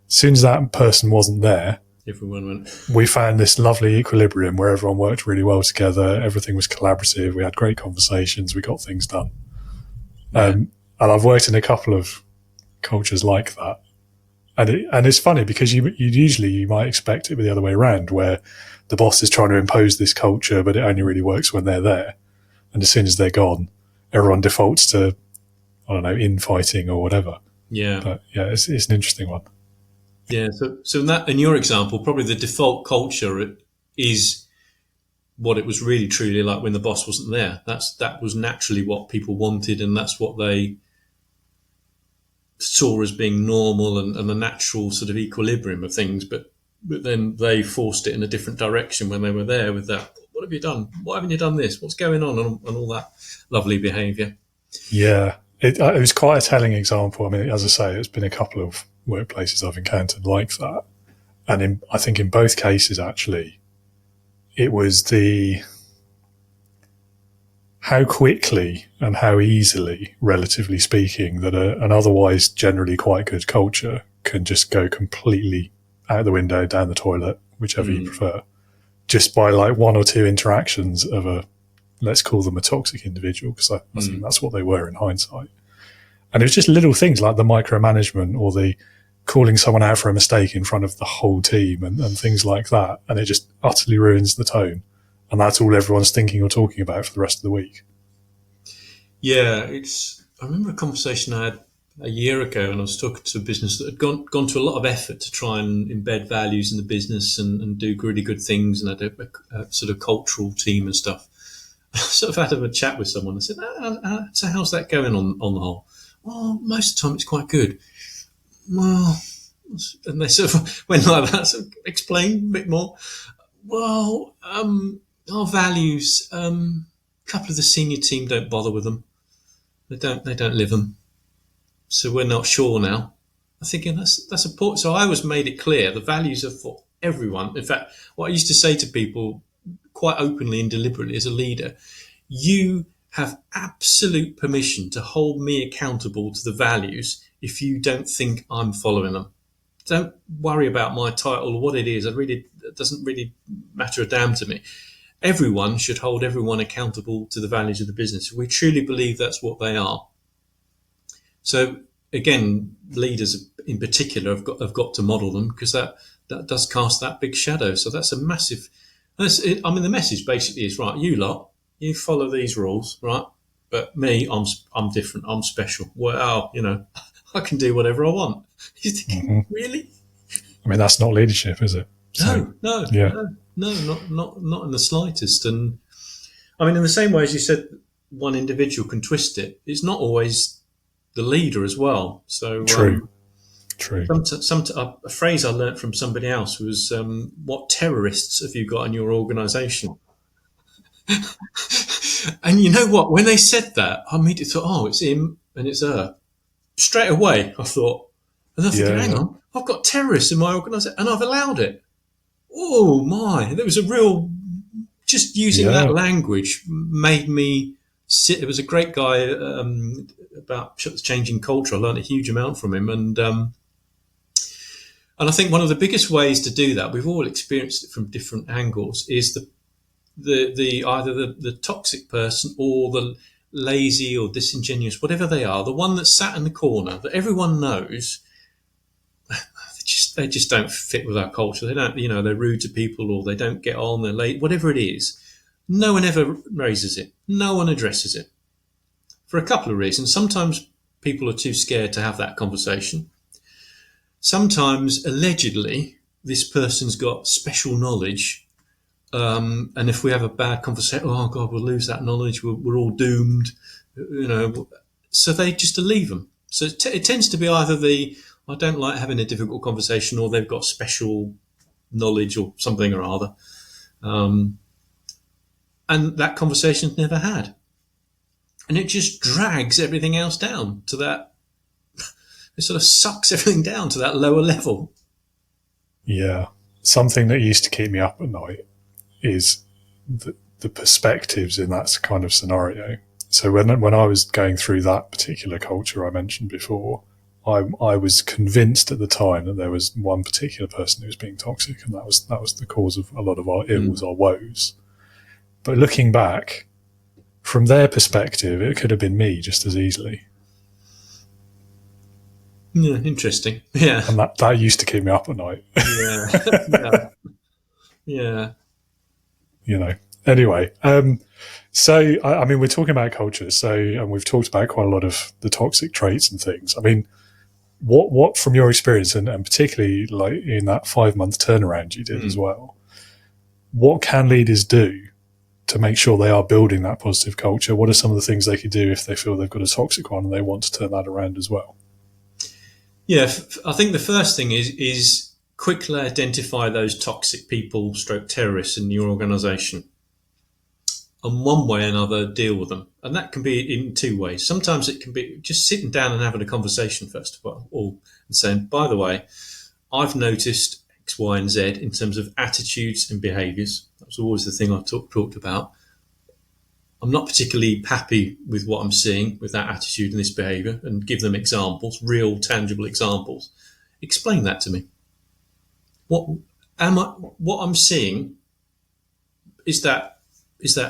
As soon as that person wasn't there, everyone went. We found this lovely equilibrium where everyone worked really well together. Everything was collaborative. We had great conversations. We got things done. Yeah. And I've worked in a couple of cultures like that. And it's funny because you might expect it the other way around, where the boss is trying to impose this culture, but it only really works when they're there. And as soon as they're gone, everyone defaults to, I don't know, infighting or whatever. Yeah. But yeah, it's an interesting one. Yeah. So in your example, probably the default culture is what it was really truly like when the boss wasn't there. That was naturally what people wanted, and that's what they saw as being normal and the natural sort of equilibrium of things, but then they forced it in a different direction when they were there with that. What have you done? Why haven't you done this? What's going on? And all that lovely behaviour. Yeah, it was quite a telling example. I mean, as I say, it's been a couple of workplaces I've encountered like that. And I think in both cases, actually, it was how quickly and how easily, relatively speaking, that an otherwise generally quite good culture can just go completely out the window, down the toilet, whichever you prefer, just by like one or two interactions of let's call them a toxic individual, because I think that's what they were in hindsight. And it was just little things like the micromanagement or the calling someone out for a mistake in front of the whole team and things like that. And it just utterly ruins the tone. And that's all everyone's thinking or talking about for the rest of the week. Yeah, I remember a conversation I had a year ago, and I was talking to a business that had gone to a lot of effort to try and embed values in the business and do really good things, and had a sort of cultural team and stuff. I sort of had a chat with someone. I said, so how's that going on the whole? Well, most of the time it's quite good. Well, and they sort of went like that. So explain a bit more. Well, our values, a couple of the senior team don't bother with them. They don't live them. So we're not sure now. I'm thinking that's important. So I always made it clear the values are for everyone. In fact, what I used to say to people quite openly and deliberately as a leader, you have absolute permission to hold me accountable to the values if you don't think I'm following them. Don't worry about my title or what it is. It doesn't really matter a damn to me. Everyone should hold everyone accountable to the values of the business. We truly believe that's what they are. So again, leaders in particular have got to model them, because that does cast that big shadow. So that's a massive. I mean, the message basically is, right, you lot, you follow these rules, right? But me, I'm different. I'm special. Well, I can do whatever I want. You're thinking, really? I mean, that's not leadership, is it? So, no, not in the slightest. And I mean, in the same way as you said, one individual can twist it. It's not always the leader as well. So True. A phrase I learnt from somebody else was, "What terrorists have you got in your organisation?" And you know what? When they said that, I immediately thought, "Oh, it's him and it's her." Straight away, I thought, and I think, hang on, I've got terrorists in my organisation, and I've allowed it. Oh my! There was a real, just using that language made me sit. There was a great guy about changing culture. I learned a huge amount from him, and I think one of the biggest ways to do that, we've all experienced it from different angles, is either the toxic person or the lazy or disingenuous, whatever they are, the one that's sat in the corner that everyone knows. They just don't fit with our culture. They don't, they're rude to people, or they don't get on. They're late, whatever it is. No one ever raises it. No one addresses it for a couple of reasons. Sometimes people are too scared to have that conversation. Sometimes, allegedly, this person's got special knowledge, and if we have a bad conversation, oh God, we'll lose that knowledge. We're all doomed, So they just leave them. So it tends to be either I don't like having a difficult conversation, or they've got special knowledge or something or other. And that conversation's never had. And it just drags everything else down to that. It sort of sucks everything down to that lower level. Yeah. Something that used to keep me up at night is the perspectives in that kind of scenario. So when I was going through that particular culture I mentioned before, I was convinced at the time that there was one particular person who was being toxic, and that was the cause of a lot of our ills, our woes. But looking back, from their perspective, it could have been me just as easily. Yeah, interesting. Yeah. And that used to keep me up at night. Yeah. Anyway, so, I mean, we're talking about culture, and we've talked about quite a lot of the toxic traits and things. I mean, what from your experience, and particularly like in that 5-month turnaround you did as well, what can leaders do to make sure they are building that positive culture? What are some of the things they could do if they feel they've got a toxic one and they want to turn that around as well? Yeah, I think the first thing is quickly identify those toxic people, stroke terrorists in your organisation, and one way or another deal with them. And that can be in two ways. Sometimes it can be just sitting down and having a conversation first of all, or saying, by the way, I've noticed X, Y, and Z in terms of attitudes and behaviours. That's always the thing I talked about. I'm not particularly happy with what I'm seeing with that attitude and this behaviour, and give them examples, real tangible examples. Explain that to me. What I'm seeing, is that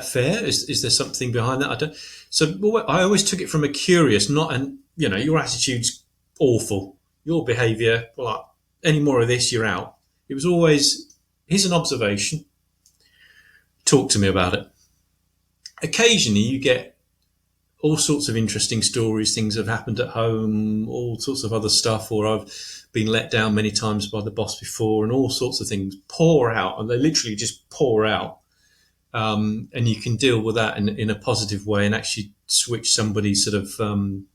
fair? Is there something behind that? I don't. So I always took it from a curious, not an, your attitude's awful, your behaviour, well, any more of this, you're out. It was always, here's an observation, talk to me about it. Occasionally you get all sorts of interesting stories, things have happened at home, all sorts of other stuff, or I've been let down many times by the boss before, and all sorts of things pour out, and they literally just pour out. And you can deal with that in a positive way and actually switch somebody sort of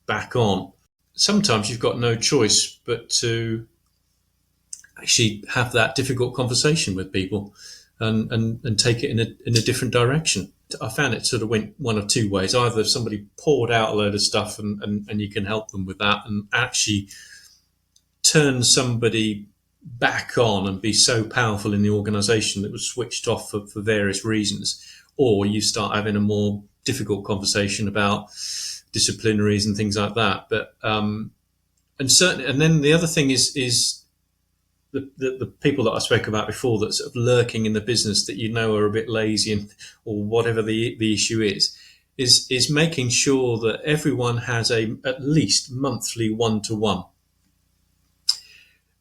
back on. Sometimes you've got no choice but to actually have that difficult conversation with people and take it in a different direction. I found it sort of went one of two ways. Either somebody poured out a load of stuff and you can help them with that and actually turn somebody back on and be so powerful in the organisation that was switched off for various reasons, or you start having a more difficult conversation about disciplinaries and things like that. But and certainly, and then the other thing is the people that I spoke about before that sort of lurking in the business that are a bit lazy and or whatever the issue is making sure that everyone has at least monthly one-to-one,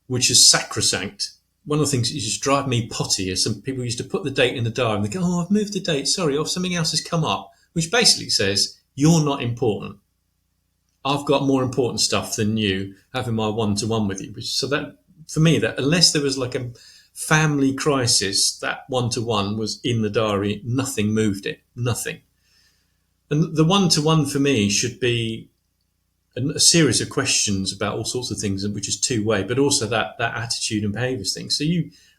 which is sacrosanct. One of the things that used to drive me potty is some people used to put the date in the diary and they go, oh, I've moved the date, sorry, or something else has come up, which basically says, you're not important. I've got more important stuff than you having my one-to-one with you. So that, for me, that unless there was like a family crisis, that one-to-one was in the diary, nothing moved it, nothing. And the one-to-one for me should be a series of questions about all sorts of things, which is two-way, but also that attitude and behaviours thing. So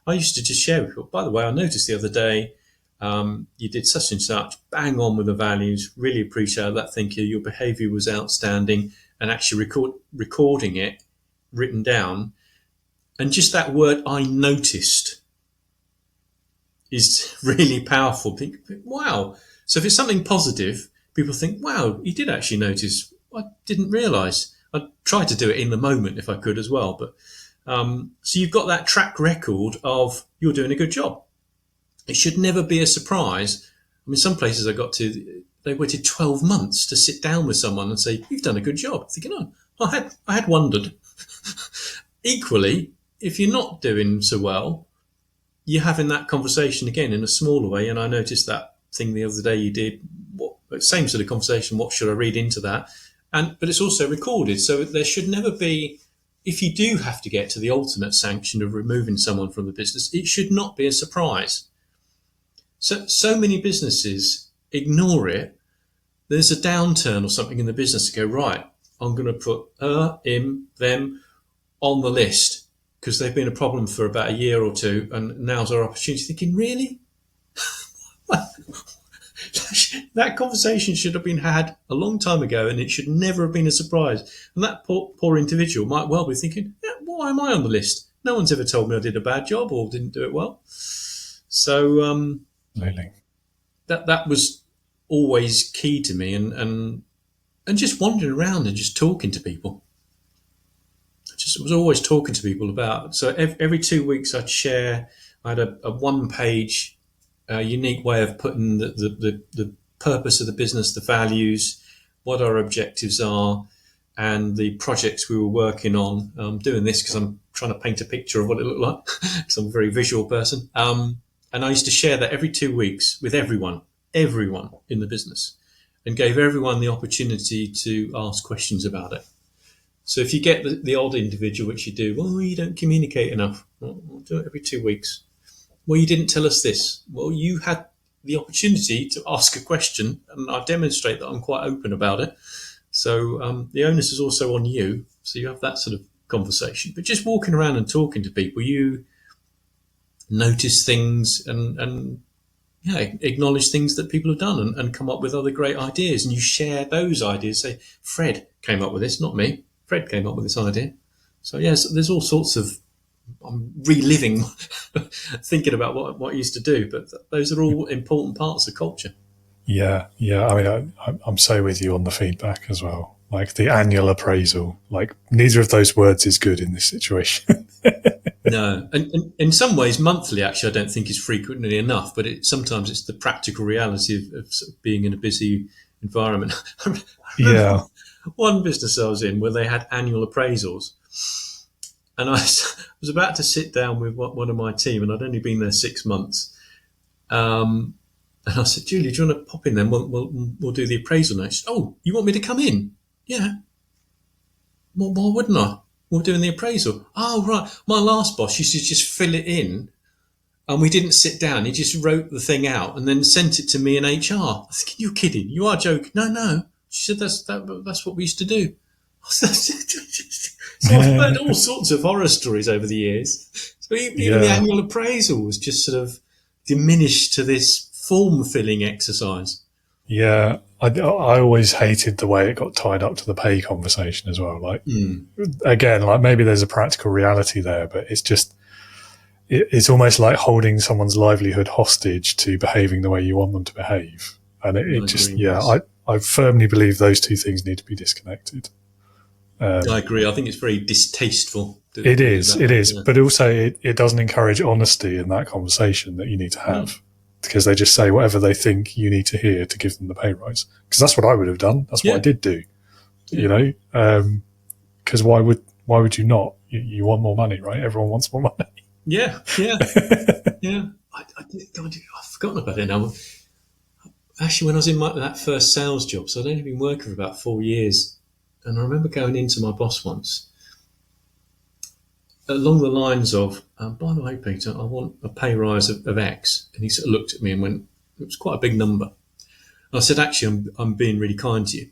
I used to just share with people, by the way, I noticed the other day you did such and such, bang on with the values, really appreciate that, thank you, your behaviour was outstanding, and actually recording it, written down, and just that word, I noticed, is really powerful. Think, wow. So if it's something positive, people think, wow, he did actually notice. I didn't realise. I'd try to do it in the moment if I could as well. But so you've got that track record of you're doing a good job. It should never be a surprise. I mean, some places I got to, they waited 12 months to sit down with someone and say, you've done a good job. I'm thinking, oh, I had wondered. Equally, if you're not doing so well, you're having that conversation again in a smaller way. And I noticed that thing the other day you did, same sort of conversation, what should I read into that? But it's also recorded. So there should never be, if you do have to get to the ultimate sanction of removing someone from the business, it should not be a surprise. So many businesses ignore it. There's a downturn or something in the business to go, right, I'm going to put her, him, them on the list because they've been a problem for about a year or two, and now's our opportunity. Thinking, really? That conversation should have been had a long time ago, and it should never have been a surprise. And that poor individual might well be thinking, yeah, why am I on the list? No one's ever told me I did a bad job or didn't do it well. So that was always key to me, and just wandering around and just talking to people. I was always talking to people about. So every 2 weeks I'd share. I had a one-page unique way of putting the purpose of the business, the values, what our objectives are, and the projects we were working on. I'm doing this because I'm trying to paint a picture of what it looked like, because I'm a very visual person. And I used to share that every 2 weeks with everyone in the business, and gave everyone the opportunity to ask questions about it. So if you get the odd individual, which you do, well, you don't communicate enough. Well, I'll do it every 2 weeks. Well, you didn't tell us this. Well, you had the opportunity to ask a question, and I demonstrate that I'm quite open about it. So the onus is also on you. So you have that sort of conversation, but just walking around and talking to people, you notice things and acknowledge things that people have done and come up with other great ideas, and you share those ideas. Say, Fred came up with this, not me. Fred came up with this idea. So yes, there's all sorts of. I'm reliving, thinking about what I used to do, but those are all important parts of culture. Yeah. I mean, I'm so with you on the feedback as well. Like the annual appraisal, like neither of those words is good in this situation. No, and in some ways, monthly actually I don't think is frequently enough. But sometimes it's the practical reality of sort of being in a busy environment. I remember one business I was in where they had annual appraisals, and I was about to sit down with one of my team, and I'd only been there 6 months. And I said, Julie, do you want to pop in then? We'll do the appraisal now. She said, oh, you want me to come in? Yeah. Well, why wouldn't I? We're doing the appraisal. Oh, right. My last boss used to just fill it in, and we didn't sit down. He just wrote the thing out and then sent it to me in HR. I was thinking, you're kidding. You are joking. No. She said, that's what we used to do. So I've heard all sorts of horror stories over the years. So even the annual appraisal was just sort of diminished to this form-filling exercise. Yeah, I always hated the way it got tied up to the pay conversation as well. Like, again, like maybe there's a practical reality there, but it's just, it's almost like holding someone's livelihood hostage to behaving the way you want them to behave. And I firmly believe those two things need to be disconnected. I agree. I think it's very distasteful. It is. Yeah. But also it doesn't encourage honesty in that conversation that you need to have. Because they just say whatever they think you need to hear to give them the pay rise. Because that's what I would have done. That's what I did do. You know, because why would you not? You want more money, right? Everyone wants more money. Yeah. I've forgotten about it now. Actually, when I was in that first sales job, so I'd only been working for about 4 years, and I remember going into my boss once along the lines of, by the way, Peter, I want a pay rise of X. And he sort of looked at me and went, it was quite a big number. And I said, actually, I'm being really kind to you,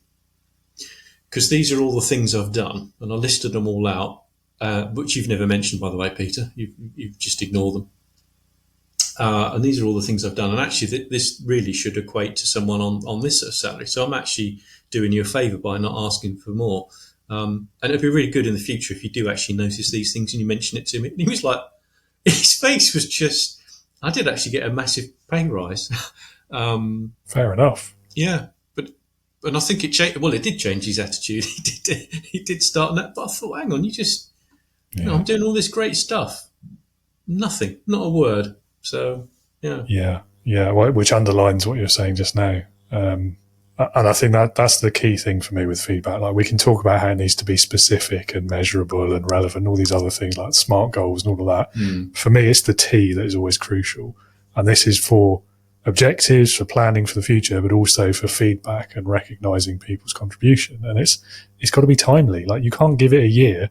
because these are all the things I've done. And I listed them all out, which you've never mentioned, by the way, Peter. You've just ignored them. And these are all the things I've done. And actually, this really should equate to someone on this sort of salary. So I'm actually doing you a favour by not asking for more. And it'd be really good in the future if you do actually notice these things and you mention it to me. And he was like, his face was just, I did actually get a massive pay rise. Fair enough. Yeah. And I think it changed. Well, it did change his attitude. He did start on that. But I thought, hang on, you know, I'm doing all this great stuff. Nothing, not a word. So, yeah. Yeah. Which underlines what you're saying just now. And I think that's the key thing for me with feedback. Like, we can talk about how it needs to be specific and measurable and relevant, all these other things like SMART goals and all of that. For me, it's the T that is always crucial. And this is for objectives, for planning for the future, but also for feedback and recognizing people's contribution. And it's got to be timely. Like, you can't give it a year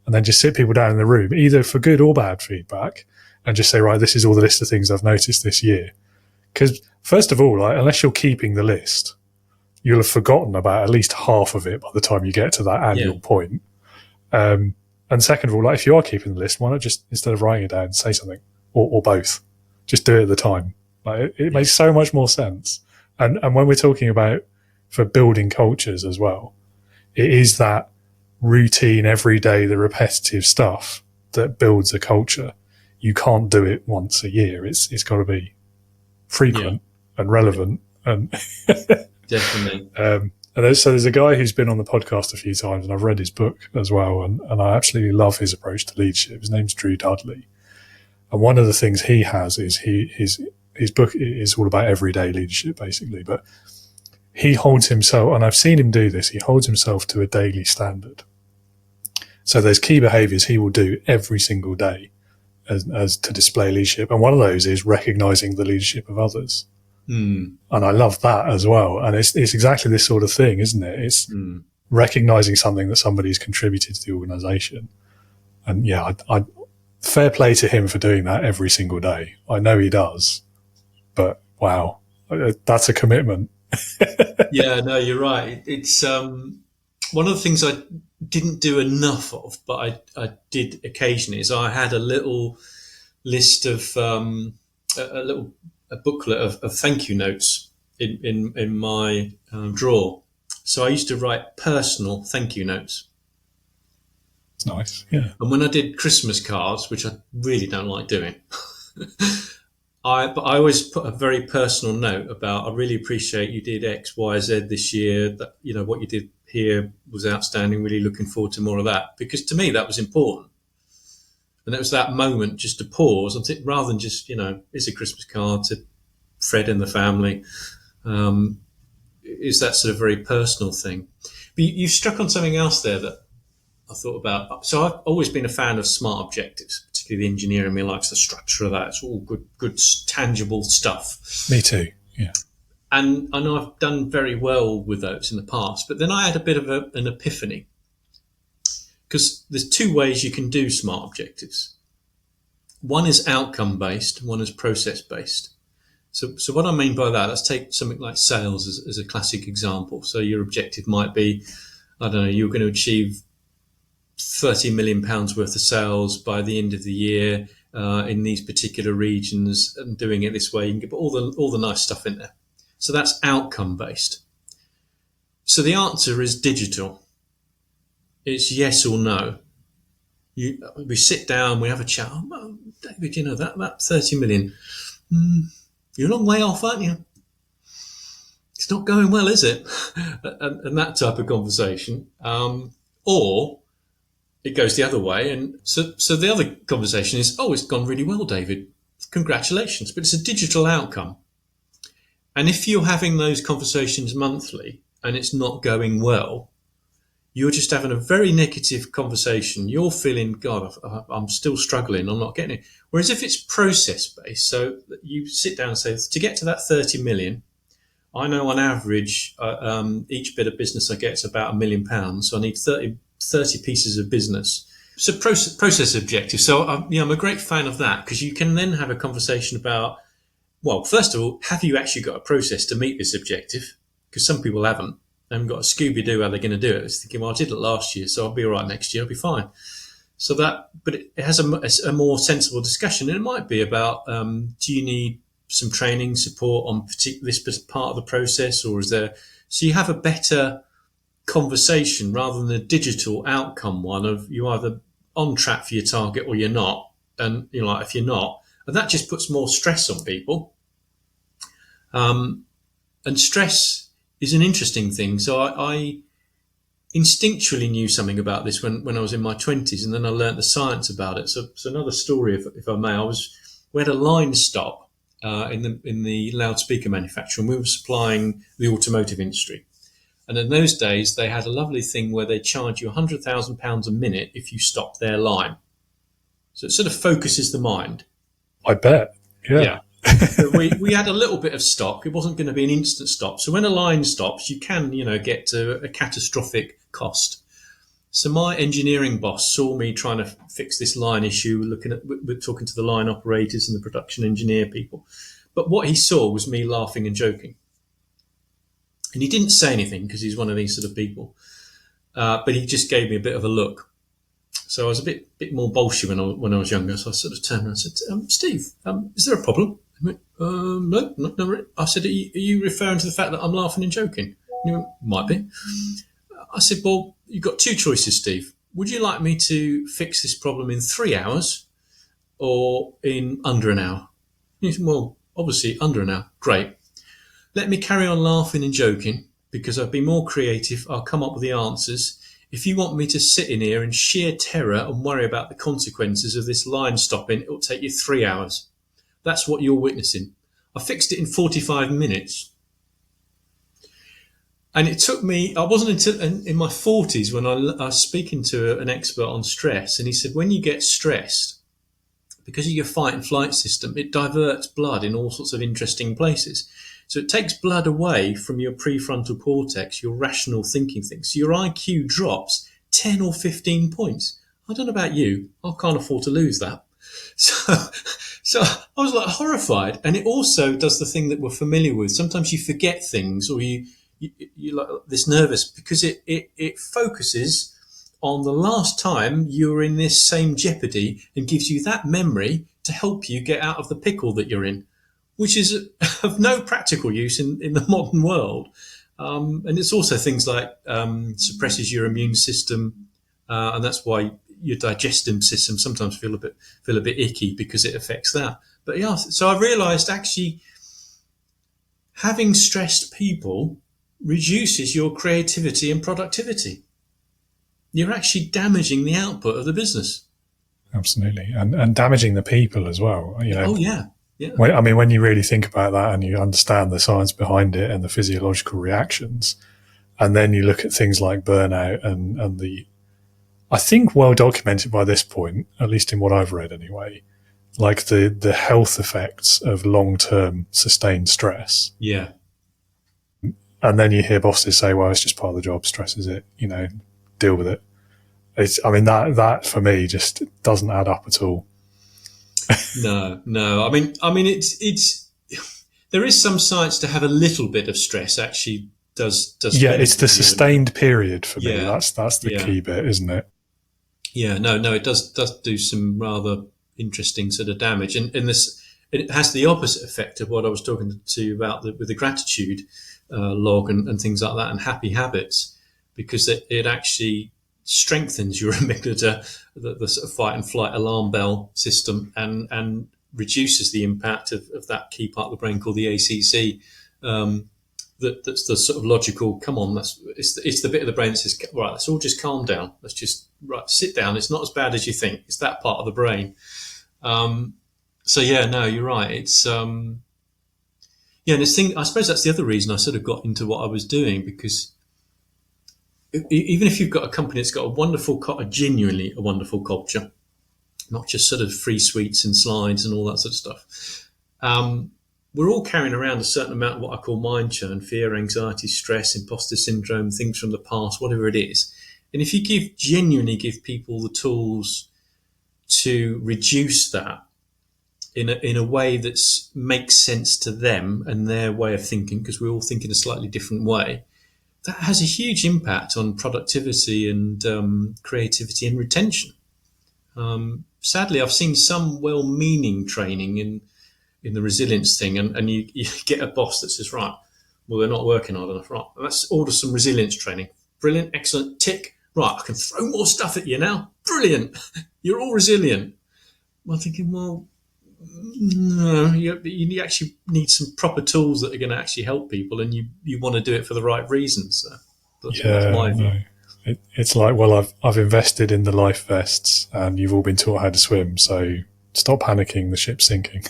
and then just sit people down in the room, either for good or bad feedback, and just say, right, this is all the list of things I've noticed this year. Because first of all, like, unless you're keeping the list, you'll have forgotten about at least half of it by the time you get to that annual point. And second of all, like, if you are keeping the list, why not just, instead of writing it down, say something, or both, just do it at the time. Like, it makes so much more sense. And when we're talking about for building cultures as well, it is that routine, every day, the repetitive stuff that builds a culture. You can't do it once a year. It's got to be frequent and relevant and definitely. And there's a guy who's been on the podcast a few times, and I've read his book as well, and I absolutely love his approach to leadership. His name's Drew Dudley, and one of the things he has is his book is all about everyday leadership, basically. But he holds himself, and I've seen him do this, he holds himself to a daily standard. So there's key behaviours he will do every single day as to display leadership, and one of those is recognising the leadership of others. And I love that as well. And it's exactly this sort of thing, isn't it? It's recognizing something that somebody's contributed to the organization. And I fair play to him for doing that every single day. I know he does, but wow, that's a commitment. Yeah, no, you're right. It's one of the things I didn't do enough of, but I did occasionally, is I had a little list of a booklet of thank you notes in my drawer. So I used to write personal thank you notes. It's nice, yeah. And when I did Christmas cards, which I really don't like doing, but I always put a very personal note about, I really appreciate you did X, Y, Z this year. That, you know, what you did here was outstanding. Really looking forward to more of that, because to me that was important. And it was that moment just to pause and think, rather than just, you know, it's a Christmas card to Fred and the family. Is that sort of very personal thing. But you struck on something else there that I thought about. So I've always been a fan of smart objectives, particularly the engineer in me likes the structure of that. It's all good, tangible stuff. Me too, yeah. And I know I've done very well with those in the past, but then I had a bit of an epiphany. Because there's two ways you can do smart objectives. One is outcome-based, one is process-based. So what I mean by that, let's take something like sales as a classic example. So your objective might be, I don't know, you're going to achieve £30 million worth of sales by the end of the year in these particular regions, and doing it this way. You can put all the nice stuff in there. So that's outcome-based. So the answer is digital. It's yes or no. We sit down, we have a chat. Oh, David, you know, that 30 million, you're a long way off, aren't you? It's not going well, is it? and that type of conversation. Or it goes the other way. And so the other conversation is, oh, it's gone really well, David. Congratulations. But it's a digital outcome. And if you're having those conversations monthly and it's not going well, you're just having a very negative conversation. You're feeling, God, I'm still struggling. I'm not getting it. Whereas if it's process-based, so you sit down and say, to get to that 30 million, I know on average, each bit of business I get is about £1 million. So I need 30 pieces of business. So process objective. So I'm a great fan of that, because you can then have a conversation about, well, first of all, have you actually got a process to meet this objective? Because some people haven't. They haven't got a Scooby-Doo how they're going to do it. It's thinking, well, I did it last year, so I'll be all right next year. I'll be fine. So that, but it has a more sensible discussion. And it might be about, do you need some training support on this part of the process, or is there? So you have a better conversation rather than a digital outcome one of you either on track for your target or you're not. And you know, like if you're not, and that just puts more stress on people. And stress is an interesting thing. So I instinctually knew something about this when I was in my 20s, and then I learnt the science about it. So another story, if I may, we had a line stop in the loudspeaker manufacturer, and we were supplying the automotive industry. And in those days, they had a lovely thing where they charge you £100,000 a minute if you stop their line. So it sort of focuses the mind. I bet. Yeah. we had a little bit of stock. It wasn't going to be an instant stop. So when a line stops, you can, get to a catastrophic cost. So my engineering boss saw me trying to fix this line issue, talking to the line operators and the production engineer people. But what he saw was me laughing and joking. And he didn't say anything because he's one of these sort of people. But he just gave me a bit of a look. So I was a bit more bolshy when I was younger. So I sort of turned around and said, Steve, is there a problem? He went, no, not really. I said, are you referring to the fact that I'm laughing and joking? He went, might be. I said, well, you've got two choices, Steve. Would you like me to fix this problem in 3 hours or in under an hour? He said, well, obviously under an hour. Great. Let me carry on laughing and joking because I'll be more creative. I'll come up with the answers. If you want me to sit in here in sheer terror and worry about the consequences of this line stopping, it'll take you 3 hours. That's what you're witnessing. I fixed it in 45 minutes. And it took me, I wasn't until in my 40s when I was speaking to an expert on stress, and he said, when you get stressed, because of your fight and flight system, it diverts blood in all sorts of interesting places. So it takes blood away from your prefrontal cortex, your rational thinking things. So your IQ drops 10 or 15 points. I don't know about you. I can't afford to lose that. So I was like horrified. And it also does the thing that we're familiar with. Sometimes you forget things, or you you like this nervous because it focuses on the last time you were in this same jeopardy and gives you that memory to help you get out of the pickle that you're in, which is of no practical use in the modern world. And it's also things like suppresses your immune system, and that's why your digestive system sometimes feel a bit icky because it affects that. But yeah, so I realised actually having stressed people reduces your creativity and productivity. You're actually damaging the output of the business. Absolutely, and damaging the people as well. Oh yeah. Yeah. I mean, when you really think about that and you understand the science behind it and the physiological reactions, and then you look at things like burnout and the, I think well documented by this point, at least in what I've read anyway, like the health effects of long-term sustained stress. Yeah. And then you hear bosses say, well, it's just part of the job, stress is it, deal with it. That for me just doesn't add up at all. No. I mean, it's there is some science to have a little bit of stress actually does. Yeah, it's the sustained period for me. Yeah. That's the key bit, isn't it? Yeah, no, it does do some rather interesting sort of damage, and this it has the opposite effect of what I was talking to you about with the gratitude log and things like that, and happy habits, because it actually strengthens your amygdala, the sort of fight and flight alarm bell system, and reduces the impact of that key part of the brain called the ACC. That's the sort of logical. Come on, it's the bit of the brain that says, right, let's all just calm down. Let's just sit down. It's not as bad as you think. It's that part of the brain. So yeah, no, you're right. It's and this thing. I suppose that's the other reason I sort of got into what I was doing, because even if you've got a company that's got genuinely a wonderful culture, not just sort of free sweets and slides and all that sort of stuff, we're all carrying around a certain amount of what I call mind churn, fear, anxiety, stress, imposter syndrome, things from the past, whatever it is. And if you genuinely give people the tools to reduce that in a way that makes sense to them and their way of thinking, because we all think in a slightly different way, that has a huge impact on productivity and creativity and retention. Sadly, I've seen some well-meaning training in the resilience thing, and you get a boss that says, right, well, they're not working hard enough. Right, let's order some resilience training. Brilliant, excellent, tick. Right, I can throw more stuff at you now. Brilliant, you're all resilient. I'm thinking, well, no, you actually need some proper tools that are going to actually help people, and you want to do it for the right reasons. So that's my view. No. It's like, well, I've invested in the life vests, and you've all been taught how to swim, so stop panicking. The ship's sinking.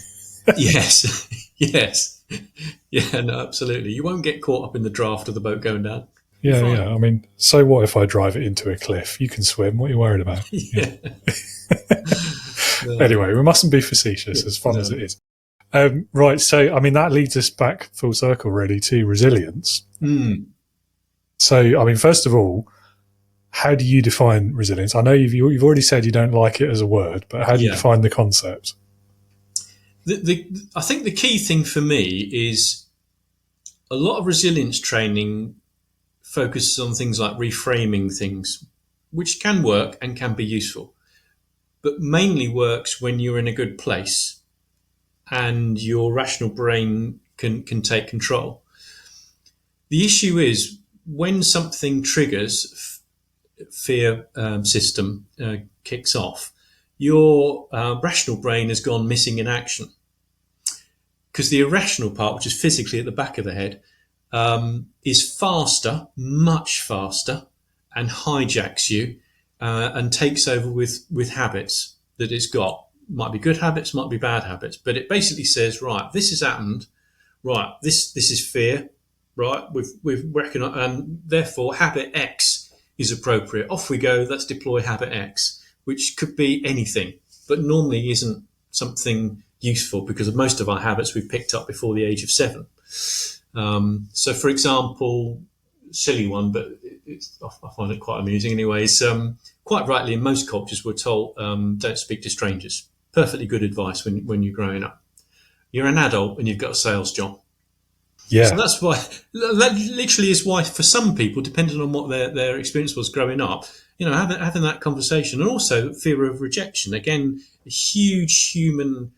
Yes. Yeah, no, absolutely. You won't get caught up in the draft of the boat going down. Yeah. I mean, so what if I drive it into a cliff? You can swim. What are you worried about? Yeah. No. Anyway, we mustn't be facetious, as fun as it is. Right, so, I mean, that leads us back full circle, really, to resilience. So, I mean, first of all, how do you define resilience? I know you've already said you don't like it as a word, but how do you define the concept? I think the key thing for me is a lot of resilience training focuses on things like reframing things, which can work and can be useful, but mainly works when you're in a good place and your rational brain can take control. The issue is when something triggers fear system kicks off, your rational brain has gone missing in action, because the irrational part, which is physically at the back of the head, is faster, much faster, and hijacks you and takes over with habits that it's got. Might be good habits, might be bad habits, but it basically says, right, this has happened, right, this is fear, right, we've recognised, and therefore habit X is appropriate. Off we go, let's deploy habit X, which could be anything, but normally isn't something useful, because most of our habits we've picked up before the age of 7. So, for example, silly one, but I find it quite amusing anyways. Quite rightly, in most cultures, we're told don't speak to strangers. Perfectly good advice when you're growing up. You're an adult and you've got a sales job. So Yeah. that's why, that literally is why, for some people, depending on what their experience was growing up, having that conversation, and also fear of rejection. Again, a huge human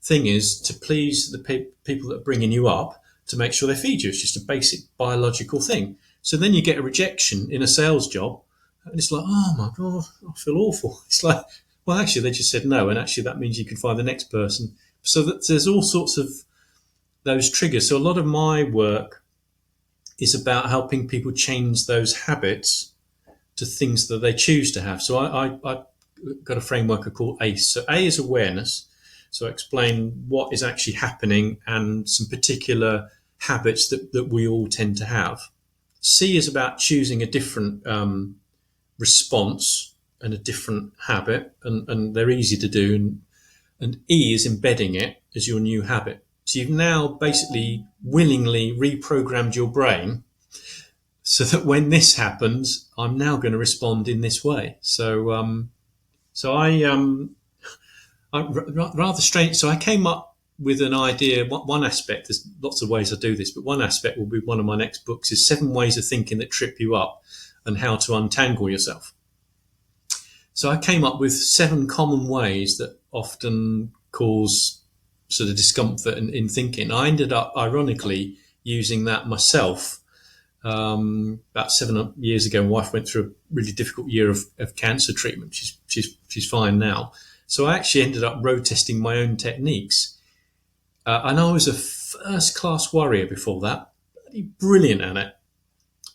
thing is to please the people that are bringing you up, to make sure they feed you. It's just a basic biological thing. So then you get a rejection in a sales job, and it's like, oh my God, I feel awful. It's like, well, actually, they just said no, and actually that means you can find the next person. So that there's all sorts of those triggers. So a lot of my work is about helping people change those habits to things that they choose to have. So I got a framework I call ACE. So A is awareness. So I explain what is actually happening and some particular habits that we all tend to have. C is about choosing a different response and a different habit, and they're easy to do. And E is embedding it as your new habit. So you've now basically willingly reprogrammed your brain so that when this happens, I'm now going to respond in this way. Rather strange. So I came up with an idea. One aspect, there's lots of ways I do this, but one aspect will be one of my next books, is 7 ways of thinking that trip you up and how to untangle yourself. So I came up with 7 common ways that often cause sort of discomfort in thinking. I ended up, ironically, using that myself. About 7 years ago, my wife went through a really difficult year of cancer treatment. She's fine now. So I actually ended up road testing my own techniques. And I was a first-class warrior before that, brilliant at it,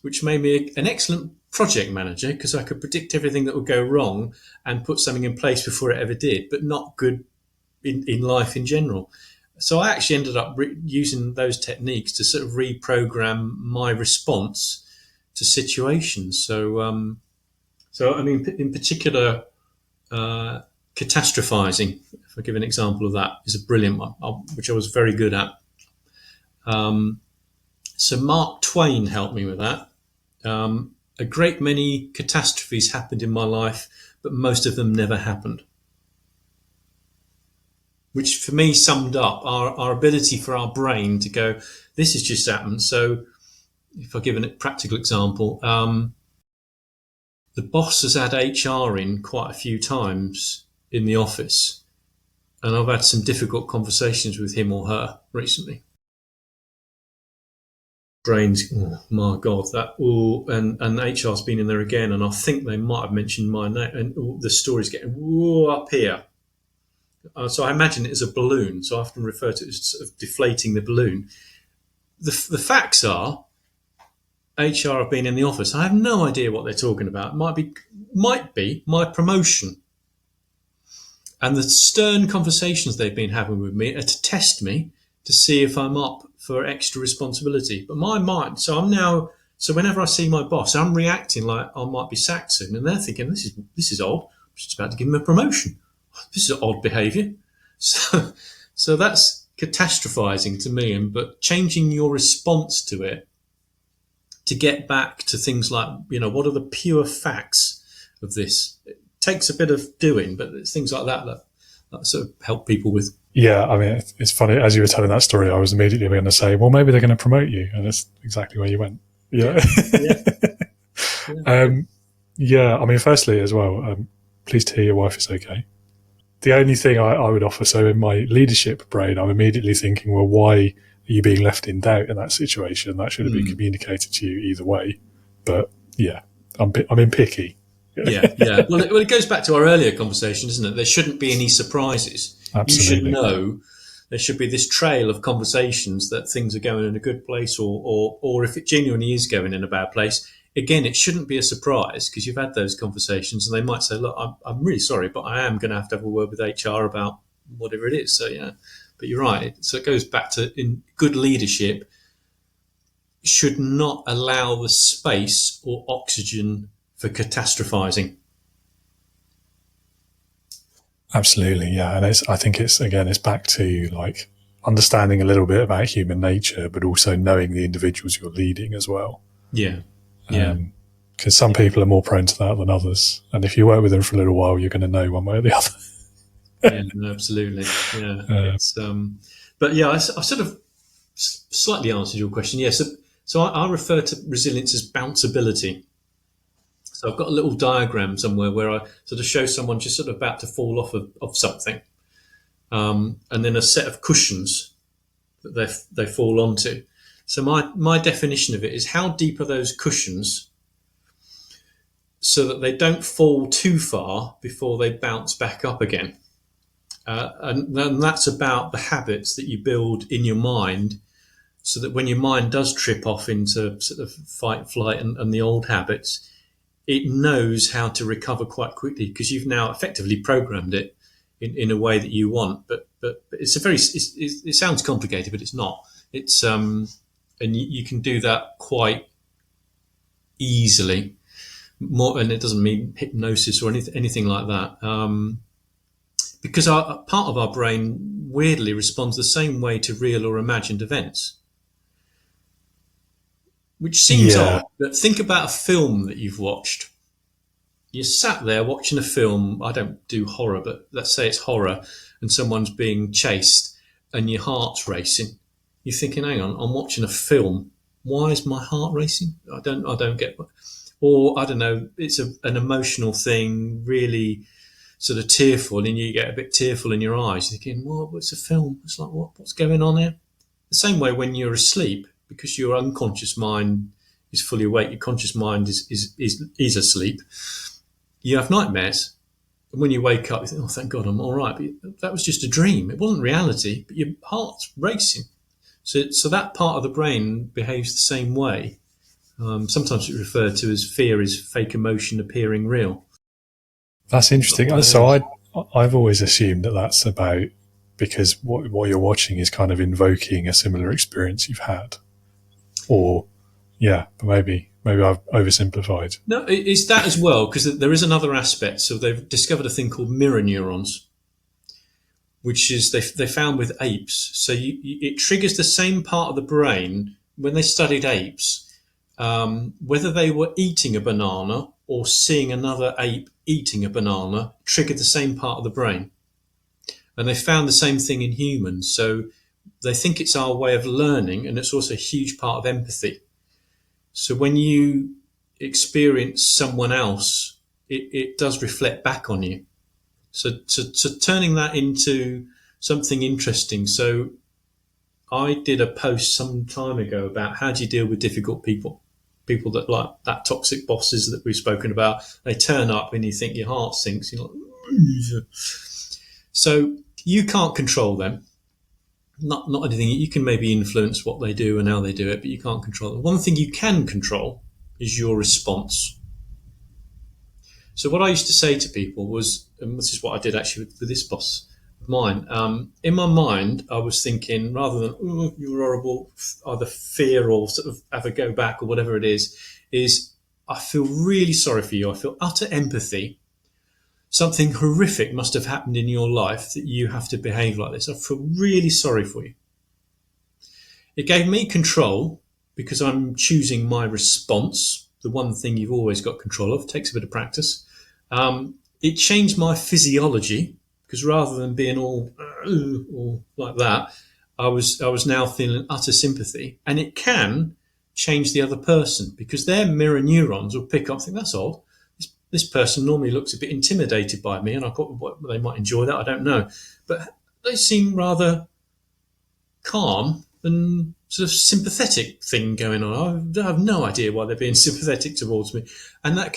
which made me an excellent project manager because I could predict everything that would go wrong and put something in place before it ever did, but not good in life in general. So I actually ended up using those techniques to sort of reprogram my response to situations. So I mean, in particular, catastrophizing, if I give an example of that, is a brilliant one, which I was very good at. So Mark Twain helped me with that. A great many catastrophes happened in my life, but most of them never happened. Which for me summed up our ability for our brain to go, this has just happened. So if I give a practical example, the boss has had HR in quite a few times in the office, and I've had some difficult conversations with him or her recently. Brains, oh my God, and HR's been in there again, and I think they might have mentioned my name, and the story's getting up here. So I imagine it as a balloon. So I often refer to it as sort of deflating the balloon. The facts are, HR have been in the office. I have no idea what they're talking about. It might be my promotion. And the stern conversations they've been having with me are to test me to see if I'm up for extra responsibility. But my mind, so whenever I see my boss, I'm reacting like I might be sacked soon, and they're thinking, this is odd. I'm just about to give him a promotion. This is odd behaviour. So that's catastrophizing to me, but changing your response to it to get back to things like, what are the pure facts of this? It takes a bit of doing, but it's things like that sort of help people with. Yeah, I mean, it's funny. As you were telling that story, I was immediately going to say, well, maybe they're going to promote you. And that's exactly where you went. Yeah. Yeah. I mean, firstly, as well, pleased to hear your wife is okay. The only thing I would offer, so in my leadership brain, I'm immediately thinking, well, why are you being left in doubt in that situation? That should have been communicated to you either way. But yeah, I'm in picky. Yeah. Well, it goes back to our earlier conversation, isn't it? There shouldn't be any surprises. Absolutely. You should know there should be this trail of conversations that things are going in a good place, or if it genuinely is going in a bad place. Again, it shouldn't be a surprise because you've had those conversations, and they might say, look, I'm really sorry, but I am going to have a word with HR about whatever it is. So, yeah, but you're right. So it goes back to, in good leadership, should not allow the space or oxygen for catastrophizing. Absolutely, yeah. And I think it's back to like understanding a little bit about human nature, but also knowing the individuals you're leading as well. Yeah. Because some people are more prone to that than others. And if you work with them for a little while, you're going to know one way or the other. Yeah, absolutely. Yeah. But yeah, I sort of slightly answered your question. Yes. So I refer to resilience as bounceability. So I've got a little diagram somewhere where I sort of show someone just sort of about to fall off of something, and then a set of cushions that they fall onto. So my definition of it is, how deep are those cushions so that they don't fall too far before they bounce back up again. And that's about the habits that you build in your mind, so that when your mind does trip off into sort of fight, flight, and the old habits, it knows how to recover quite quickly, because you've now effectively programmed it in a way that you want. But it's it sounds complicated, but it's not. It's and you can do that quite easily. More, and it doesn't mean hypnosis or anything like that. Because part of our brain weirdly responds the same way to real or imagined events, which seems odd. But think about a film that you've watched. You're sat there watching a film. I don't do horror, but let's say it's horror, and someone's being chased, and your heart's racing. You're thinking, "Hang on, I'm watching a film. Why is my heart racing? I don't get." Or I don't know. It's an emotional thing, really sort of tearful, and you get a bit tearful in your eyes, thinking, "Well, it's a film. It's like, what's going on here?" The same way when you're asleep, because your unconscious mind is fully awake, your conscious mind is asleep. You have nightmares, and when you wake up, you think, "Oh, thank God, I'm all right." But that was just a dream. It wasn't reality, but your heart's racing. So that part of the brain behaves the same way. Sometimes it's referred to as fear is fake emotion appearing real. That's interesting. So I've always assumed that that's about, because what you're watching is kind of invoking a similar experience you've had. Or, yeah, but maybe I've oversimplified. No, it's that as well, because there is another aspect. So they've discovered a thing called mirror neurons, which is they found with apes. So it triggers the same part of the brain when they studied apes. Whether they were eating a banana or seeing another ape eating a banana triggered the same part of the brain. And they found the same thing in humans. So they think it's our way of learning, and it's also a huge part of empathy. So when you experience someone else, it does reflect back on you. So turning that into something interesting. So I did a post some time ago about how do you deal with difficult people that like that toxic bosses that we've spoken about. They turn up and you think your heart sinks. You're like, so you can't control them. Not anything. You can maybe influence what they do and how they do it, but you can't control them. One thing you can control is your response. So what I used to say to people was, and this is what I did actually with this boss of mine, in my mind, I was thinking, rather than, "Oh, you're horrible," either fear or sort of have a go back or whatever it is I feel really sorry for you. I feel utter empathy. Something horrific must have happened in your life that you have to behave like this. I feel really sorry for you. It gave me control, because I'm choosing my response. The one thing you've always got control of. Takes a bit of practice. It changed my physiology, because rather than being all like that, I was now feeling utter sympathy. And it can change the other person, because their mirror neurons will pick up, think, "That's odd. This person normally looks a bit intimidated by me, and I thought, well, they might enjoy that. I don't know, but they seem rather calm and sort of sympathetic thing going on. I have no idea why they're being sympathetic towards me." And that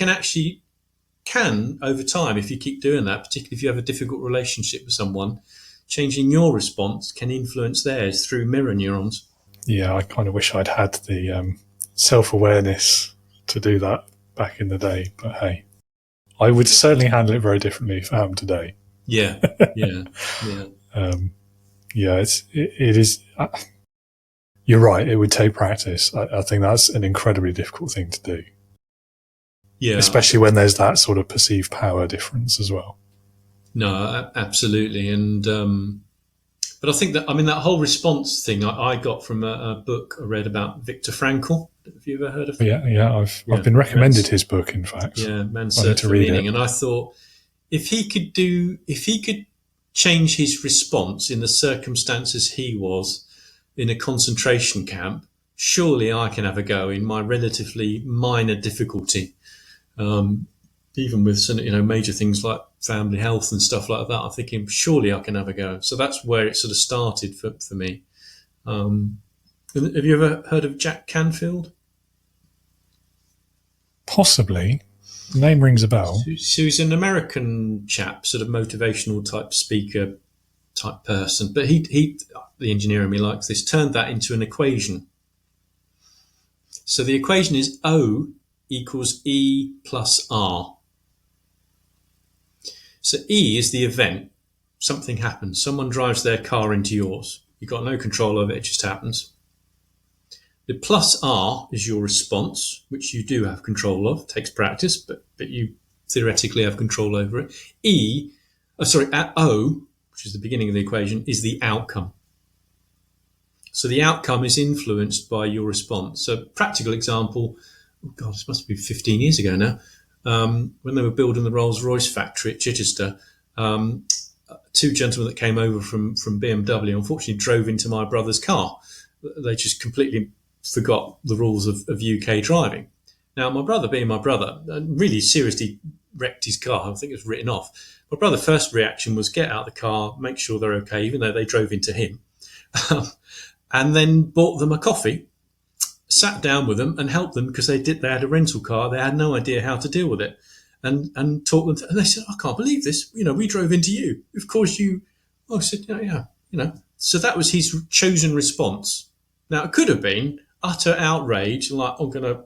can over time, if you keep doing that, particularly if you have a difficult relationship with someone, changing your response can influence theirs through mirror neurons. Yeah, I kind of wish I'd had the self-awareness to do that back in the day. But hey, I would certainly handle it very differently if I am today. Yeah. It is. You're right. It would take practice. I think that's an incredibly difficult thing to do. Yeah. Especially when there's that sort of perceived power difference as well. No, absolutely. And, but I think that whole response thing I got from a book I read about Viktor Frankl. Have you ever heard of him? Yeah. I've been recommended his book, in fact. Yeah, Man's Search for Meaning. And I thought, if he could change his response in the circumstances he was, in a concentration camp, surely I can have a go in my relatively minor difficulty. Even with some, major things like family health and stuff like that, I'm thinking surely I can have a go. So that's where it sort of started for me. Have you ever heard of Jack Canfield? Possibly. The name rings a bell. So he's an American chap, sort of motivational type speaker type person. But he the engineer in me likes this, turned that into an equation. So the equation is O equals E plus R. So E is the event. Something happens. Someone drives their car into yours. You've got no control over it. It just happens. The plus R is your response, which you do have control of. It takes practice, but you theoretically have control over it. O, which is the beginning of the equation, is the outcome. So the outcome is influenced by your response. So practical example, this must be 15 years ago now, when they were building the Rolls-Royce factory at Chichester, two gentlemen that came over from BMW unfortunately drove into my brother's car. They just completely forgot the rules of UK driving. Now, my brother, being my brother, really seriously wrecked his car. I think it was written off. My brother's first reaction was get out of the car, make sure they're okay, even though they drove into him, and then bought them a coffee, sat down with them and helped them because they had a rental car. They had no idea how to deal with it, and taught them. And they said, "I can't believe this. We drove into you. Of course you." I said, "Yeah. So that was his chosen response. Now it could have been utter outrage, like I'm going to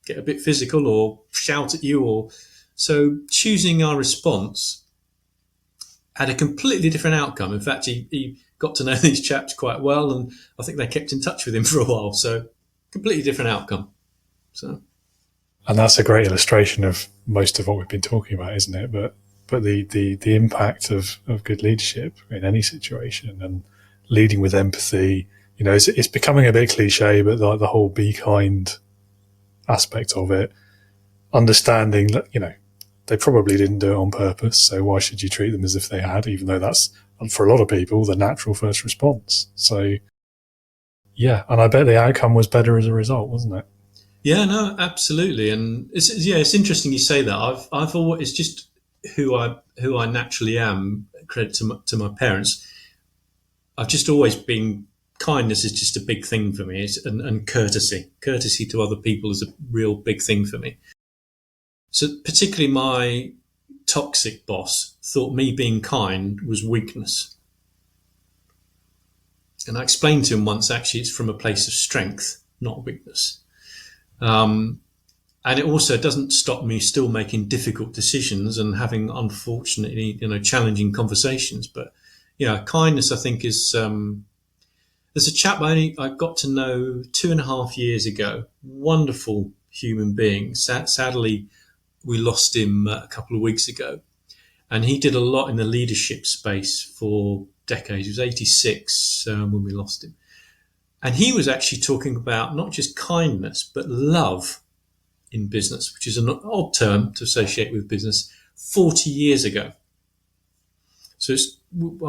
get a bit physical or shout at you, so choosing our response had a completely different outcome. In fact, he got to know these chaps quite well, and I think they kept in touch with him for a while. So completely different outcome. And that's a great illustration of most of what we've been talking about, isn't it? But the impact of good leadership in any situation, and leading with empathy. It's becoming a bit cliche, but the whole be kind aspect of it, understanding that, they probably didn't do it on purpose. So why should you treat them as if they had, even though that's, for a lot of people, the natural first response. So, yeah. And I bet the outcome was better as a result, wasn't it? Yeah, no, absolutely. And it's interesting you say that. I've always, it's just who I naturally am. Credit to my parents. I've just always been, kindness is just a big thing for me, and courtesy to other people is a real big thing for me. So particularly my toxic boss thought me being kind was weakness. And I explained to him once, actually, it's from a place of strength, not weakness. And it also doesn't stop me still making difficult decisions and having, unfortunately, challenging conversations. But, kindness, I think, is... There's a chap I got to know 2.5 years ago. Wonderful human being. Sadly, we lost him a couple of weeks ago. And he did a lot in the leadership space for decades. He was 86 when we lost him. And he was actually talking about not just kindness, but love in business, which is an odd term to associate with business, 40 years ago. So I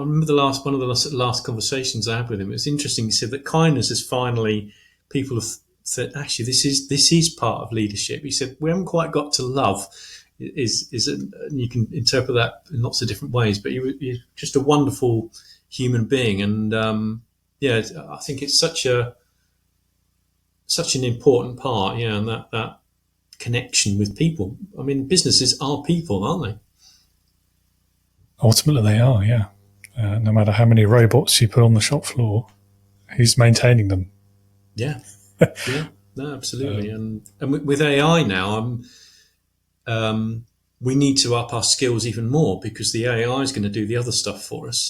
remember one of the last conversations I had with him. It was interesting. He said that kindness is finally, people have said, actually, this is part of leadership. He said, we haven't quite got to love. And you can interpret that in lots of different ways, but he's just a wonderful human being. And I think it's such an important part, and that connection with people. I mean, businesses are people, aren't they? Ultimately, they are, yeah. No matter how many robots you put on the shop floor, who's maintaining them? Yeah, yeah, no, absolutely. And with AI now, we need to up our skills even more, because the AI is going to do the other stuff for us.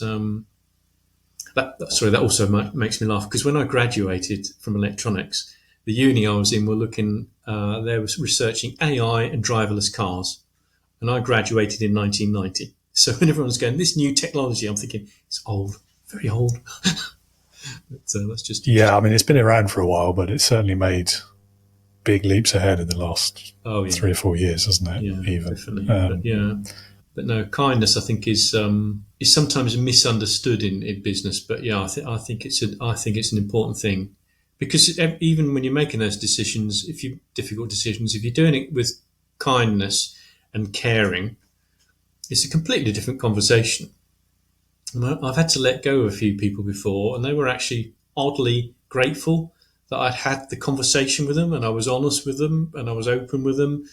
That also makes me laugh, because when I graduated from electronics, the uni I was in were looking. They were researching AI and driverless cars, and I graduated in 1990. So when everyone's going, this new technology, I'm thinking, it's old, very old. So that's just... Yeah, I mean, it's been around for a while, but it's certainly made big leaps ahead in the last 3 or 4 years, hasn't it? Yeah, even. definitely. But no, kindness I think is sometimes misunderstood in business. But yeah, I think it's an important thing, because even when you're making those decisions, difficult decisions, if you're doing it with kindness and caring, it's a completely different conversation. And I've had to let go of a few people before, and they were actually oddly grateful that I'd had the conversation with them, and I was honest with them, and I was open with them.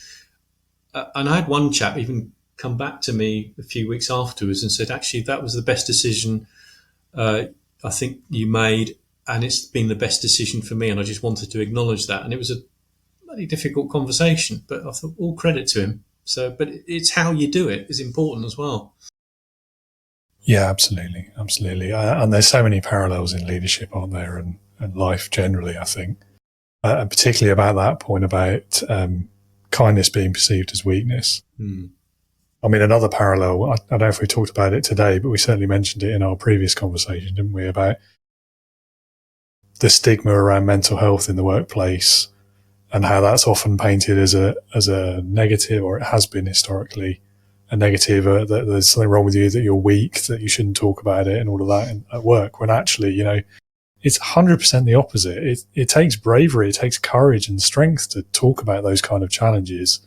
And I had one chap even come back to me a few weeks afterwards and said, actually, that was the best decision I think you made, and it's been the best decision for me, and I just wanted to acknowledge that. And it was a bloody difficult conversation, but I thought all credit to him. So, but it's how you do it is important as well. Yeah, absolutely. And there's so many parallels in leadership, aren't there, and life generally, I think. And particularly about that point about kindness being perceived as weakness. I mean, another parallel, I don't know if we talked about it today, but we certainly mentioned it in our previous conversation, didn't we, about the stigma around mental health in the workplace and how that's often painted as a negative, or it has been historically a negative, that there's something wrong with you, that you're weak, that you shouldn't talk about it and all of that at work, when actually, it's 100% the opposite. It takes bravery, it takes courage and strength to talk about those kind of challenges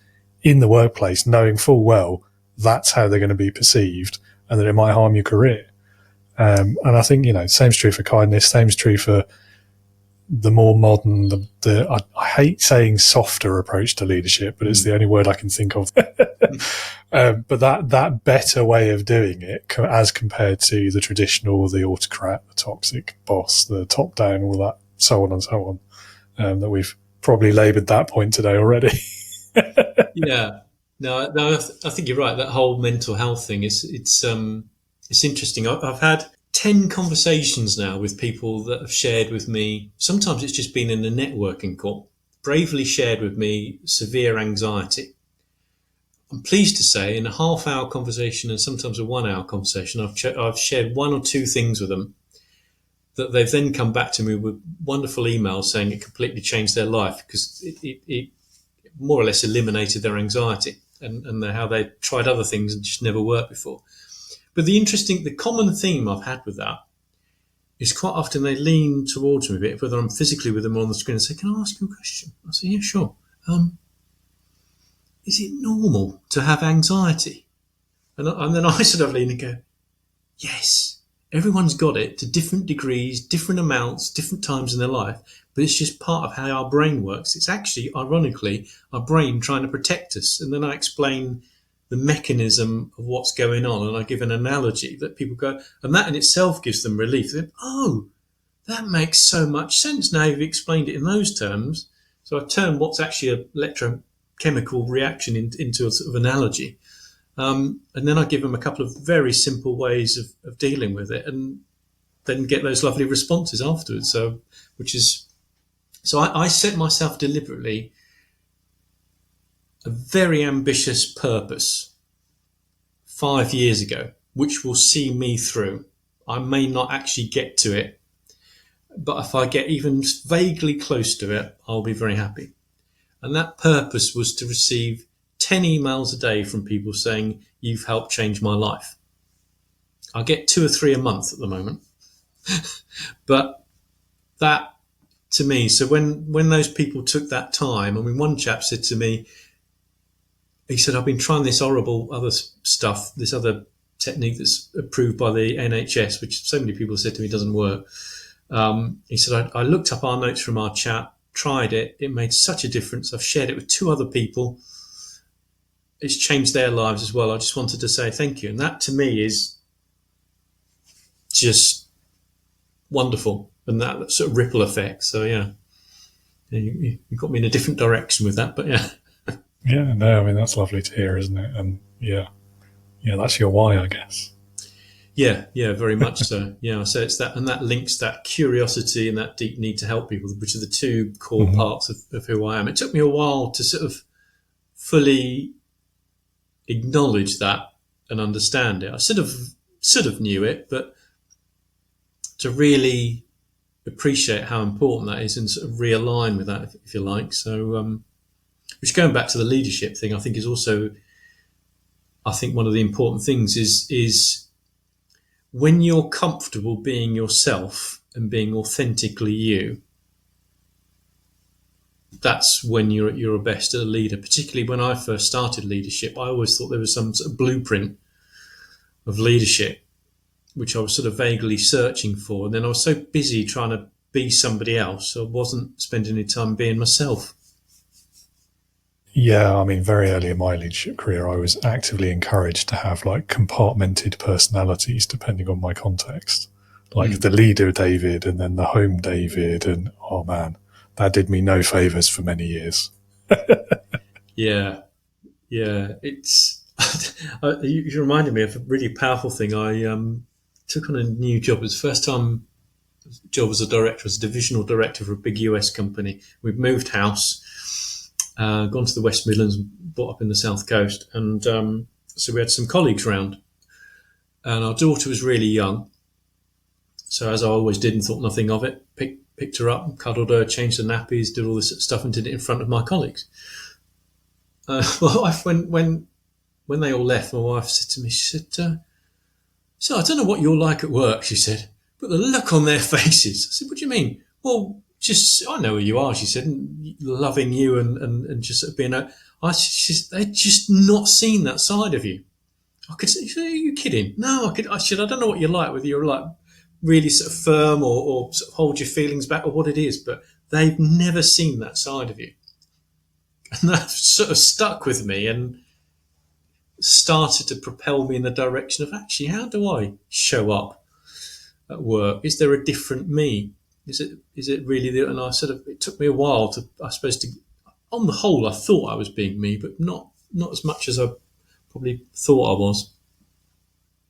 in the workplace, knowing full well that's how they're going to be perceived and that it might harm your career. And I think, same's true for kindness, same's true for the more modern, I hate saying softer approach to leadership, but it's the only word I can think of. But that better way of doing it, as compared to the traditional, the autocrat, the toxic boss, the top down, all that, so on and so on, that we've probably laboured that point today already. Yeah, no, I think you're right. That whole mental health thing it's interesting. I've had 10 conversations now with people that have shared with me. Sometimes it's just been in a networking call, bravely shared with me severe anxiety. I'm pleased to say, in a half-hour conversation and sometimes a 1 hour conversation, I've shared one or two things with them that they've then come back to me with wonderful emails saying it completely changed their life, because it more or less eliminated their anxiety and how they tried other things and just never worked before. But the common theme I've had with that is quite often they lean towards me a bit, whether I'm physically with them or on the screen, and say, "Can I ask you a question?" I say, "Yeah, sure. Is it normal to have anxiety?" And then I sort of lean and go, "Yes, everyone's got it to different degrees, different amounts, different times in their life, but it's just part of how our brain works. It's actually, ironically, our brain trying to protect us." And then I explain the mechanism of what's going on, and I give an analogy that people go, and that in itself gives them relief. They go, "Oh, that makes so much sense now you've explained it in those terms." So I turn what's actually an electrochemical reaction into a sort of analogy. And then I give them a couple of very simple ways of dealing with it, and then get those lovely responses afterwards. So I set myself deliberately a very ambitious purpose 5 years ago, which will see me through. I may not actually get to it, but if I get even vaguely close to it, I'll be very happy. And that purpose was to receive 10 emails a day from people saying, "You've helped change my life." I get 2 or 3 a month at the moment. But that, to me, so when those people took that time, I mean, one chap said to me, he said, "I've been trying this horrible other stuff, this other technique that's approved by the NHS, which so many people said to me doesn't work." He said, I looked up our notes from our chat, tried it. It made such a difference. I've shared it with 2 other people. It's changed their lives as well. I just wanted to say thank you." And that to me is just wonderful. And that sort of ripple effect. So yeah, you got me in a different direction with that, but yeah. Yeah, no, I mean, that's lovely to hear, isn't it? And yeah, that's your why, I guess. Yeah, very much so. Yeah, so it's that, and that links that curiosity and that deep need to help people, which are the 2 core parts of who I am. It took me a while to sort of fully acknowledge that and understand it. I sort of knew it, but to really appreciate how important that is and sort of realign with that, if you like. So, which, going back to the leadership thing, I think is also I think one of the important things is when you're comfortable being yourself and being authentically you, that's when you're at your best as a leader. Particularly when I first started leadership, I always thought there was some sort of blueprint of leadership, which I was sort of vaguely searching for. And then I was so busy trying to be somebody else, I wasn't spending any time being myself. Yeah, I mean, very early in my leadership career, I was actively encouraged to have like compartmented personalities depending on my context. Like the leader David and then the home David. And oh man, that did me no favours for many years. Yeah. It's you reminded me of a really powerful thing. I took on a new job. It was the first time job as a director, as a divisional director for a big US company. We'd moved house, gone to the West Midlands, brought up in the South Coast, and so we had some colleagues round. And our daughter was really young, so as I always did and thought nothing of it, picked her up, cuddled her, changed the nappies, did all this stuff, and did it in front of my colleagues. My wife, when they all left, my wife said to me, she said, "So I don't know what you're like at work," she said, "but the look on their faces." I said, "What do you mean?" "Well, just I know who you are," she said, and loving you and just being she said, "They'd just not seen that side of you." I could say, "Are you kidding?" "No, I said, "I don't know what you're like, whether you're like really sort of firm or sort of hold your feelings back or what it is, but they've never seen that side of you." And that sort of stuck with me and started to propel me in the direction of actually, how do I show up at work? Is there a different me? Is it really the? And it took me a while to, I suppose, on the whole, I thought I was being me, but not as much as I probably thought I was.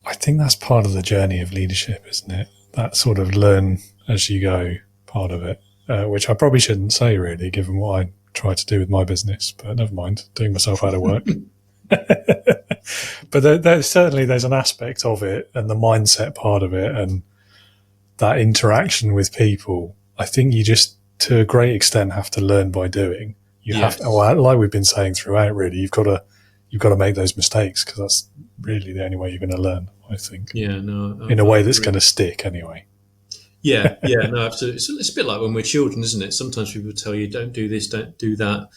I think that's part of the journey of leadership, isn't it? That sort of learn as you go part of it, which I probably shouldn't say really, given what I try to do with my business, but never mind, doing myself out of work. But there's an aspect of it, and the mindset part of it, and that interaction with people. I think you just, to a great extent, have to learn by doing. You have to, like we've been saying throughout, really, you've got to make those mistakes, because that's really the only way you're going to learn, I think. Yeah, no. In a way that's going to stick anyway. Yeah, no, absolutely. It's a bit like when we're children, isn't it? Sometimes people tell you, don't do this, don't do that.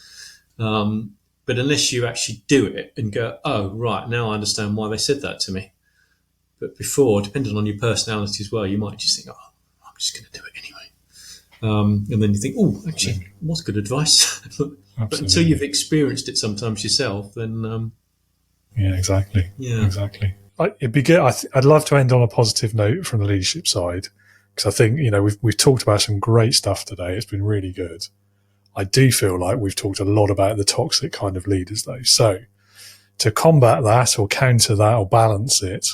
But unless you actually do it and go, oh, right, now I understand why they said that to me. But before, depending on your personality as well, you might just think, oh, I'm just going to do it anyway. And then you think, oh, actually, what's good advice? But until you've experienced it sometimes yourself, then... yeah, exactly. Yeah. Exactly. It'd be good. I'd love to end on a positive note from the leadership side, because I think, we've talked about some great stuff today. It's been really good. I do feel like we've talked a lot about the toxic kind of leaders, though. So to combat that or counter that or balance it,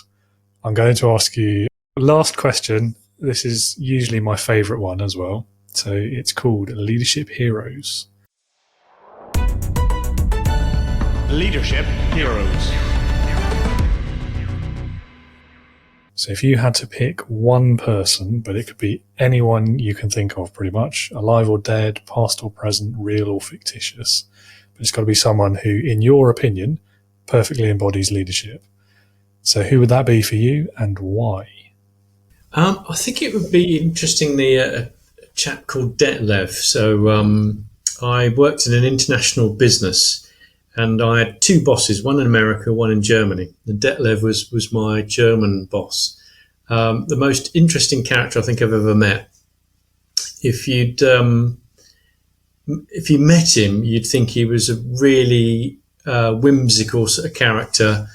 I'm going to ask you last question. This is usually my favourite one as well. So it's called Leadership Heroes. Leadership Heroes. So if you had to pick one person, but it could be anyone you can think of pretty much, alive or dead, past or present, real or fictitious, but it's got to be someone who, in your opinion, perfectly embodies leadership. So who would that be for you and why? I think it would be interestingly a chap called Detlev. So I worked in an international business and I had two bosses, one in America, one in Germany. And Detlev was my German boss. The most interesting character I think I've ever met. If you met him, you'd think he was a really whimsical sort of character,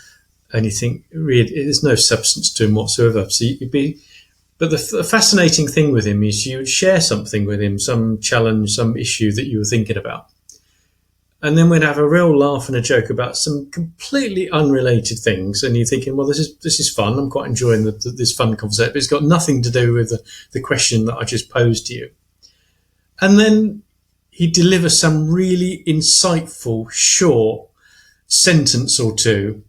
and you think really there's no substance to him whatsoever. So but the fascinating thing with him is you would share something with him, some challenge, some issue that you were thinking about. And then we'd have a real laugh and a joke about some completely unrelated things. And you're thinking, well, this is fun. I'm quite enjoying this fun conversation. But it's got nothing to do with the question that I just posed to you. And then he'd deliver some really insightful, short sentence or two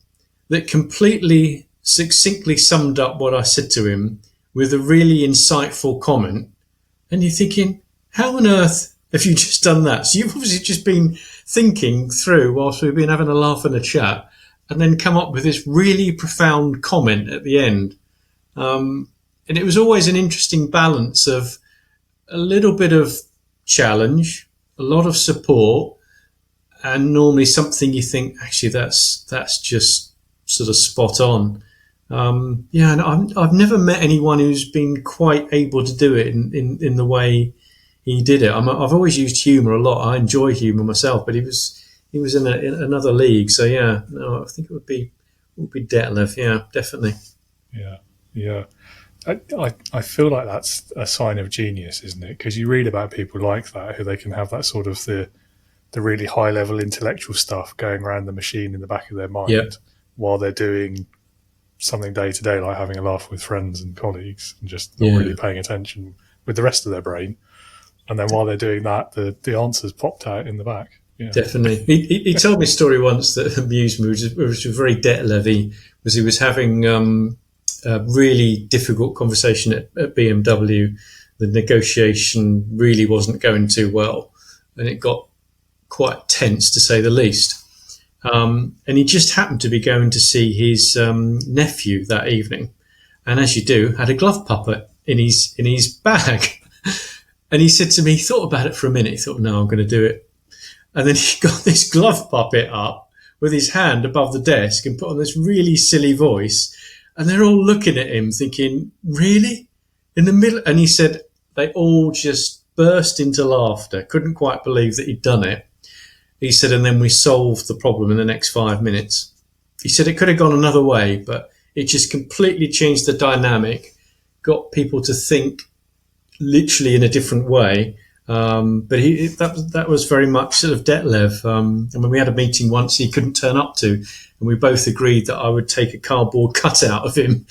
that completely succinctly summed up what I said to him with a really insightful comment. And you're thinking, how on earth have you just done that? So you've obviously just been thinking through whilst we've been having a laugh and a chat and then come up with this really profound comment at the end. And it was always an interesting balance of a little bit of challenge, a lot of support, and normally something you think, actually, that's just sort of spot on. And I've never met anyone who's been quite able to do it in the way he did it. I've always used humour a lot. I enjoy humour myself, but he was in another league. So yeah, no, I think it would be Detlef. Yeah, definitely. Yeah. I feel like that's a sign of genius, isn't it? Because you read about people like that, who they can have that sort of the really high level intellectual stuff going around the machine in the back of their mind while they're doing something day to day, like having a laugh with friends and colleagues and just not really paying attention with the rest of their brain. And then while they're doing that, the answers popped out in the back. Yeah. Definitely. He told me a story once that amused me, which was very Detlef-y, was he was having a really difficult conversation at BMW. The negotiation really wasn't going too well, and it got quite tense, to say the least. And he just happened to be going to see his nephew that evening, and as you do, had a glove puppet in his bag. And he said to me, he thought about it for a minute. He thought, no, I'm going to do it. And then he got this glove puppet up with his hand above the desk and put on this really silly voice. And they're all looking at him thinking, really? In the middle? And he said they all just burst into laughter, couldn't quite believe that he'd done it. He said, and then we solved the problem in the next 5 minutes. He said it could have gone another way, but it just completely changed the dynamic, got people to think literally in a different way. But that was very much sort of Detlef. And when we had a meeting once he couldn't turn up to, and we both agreed that I would take a cardboard cutout of him.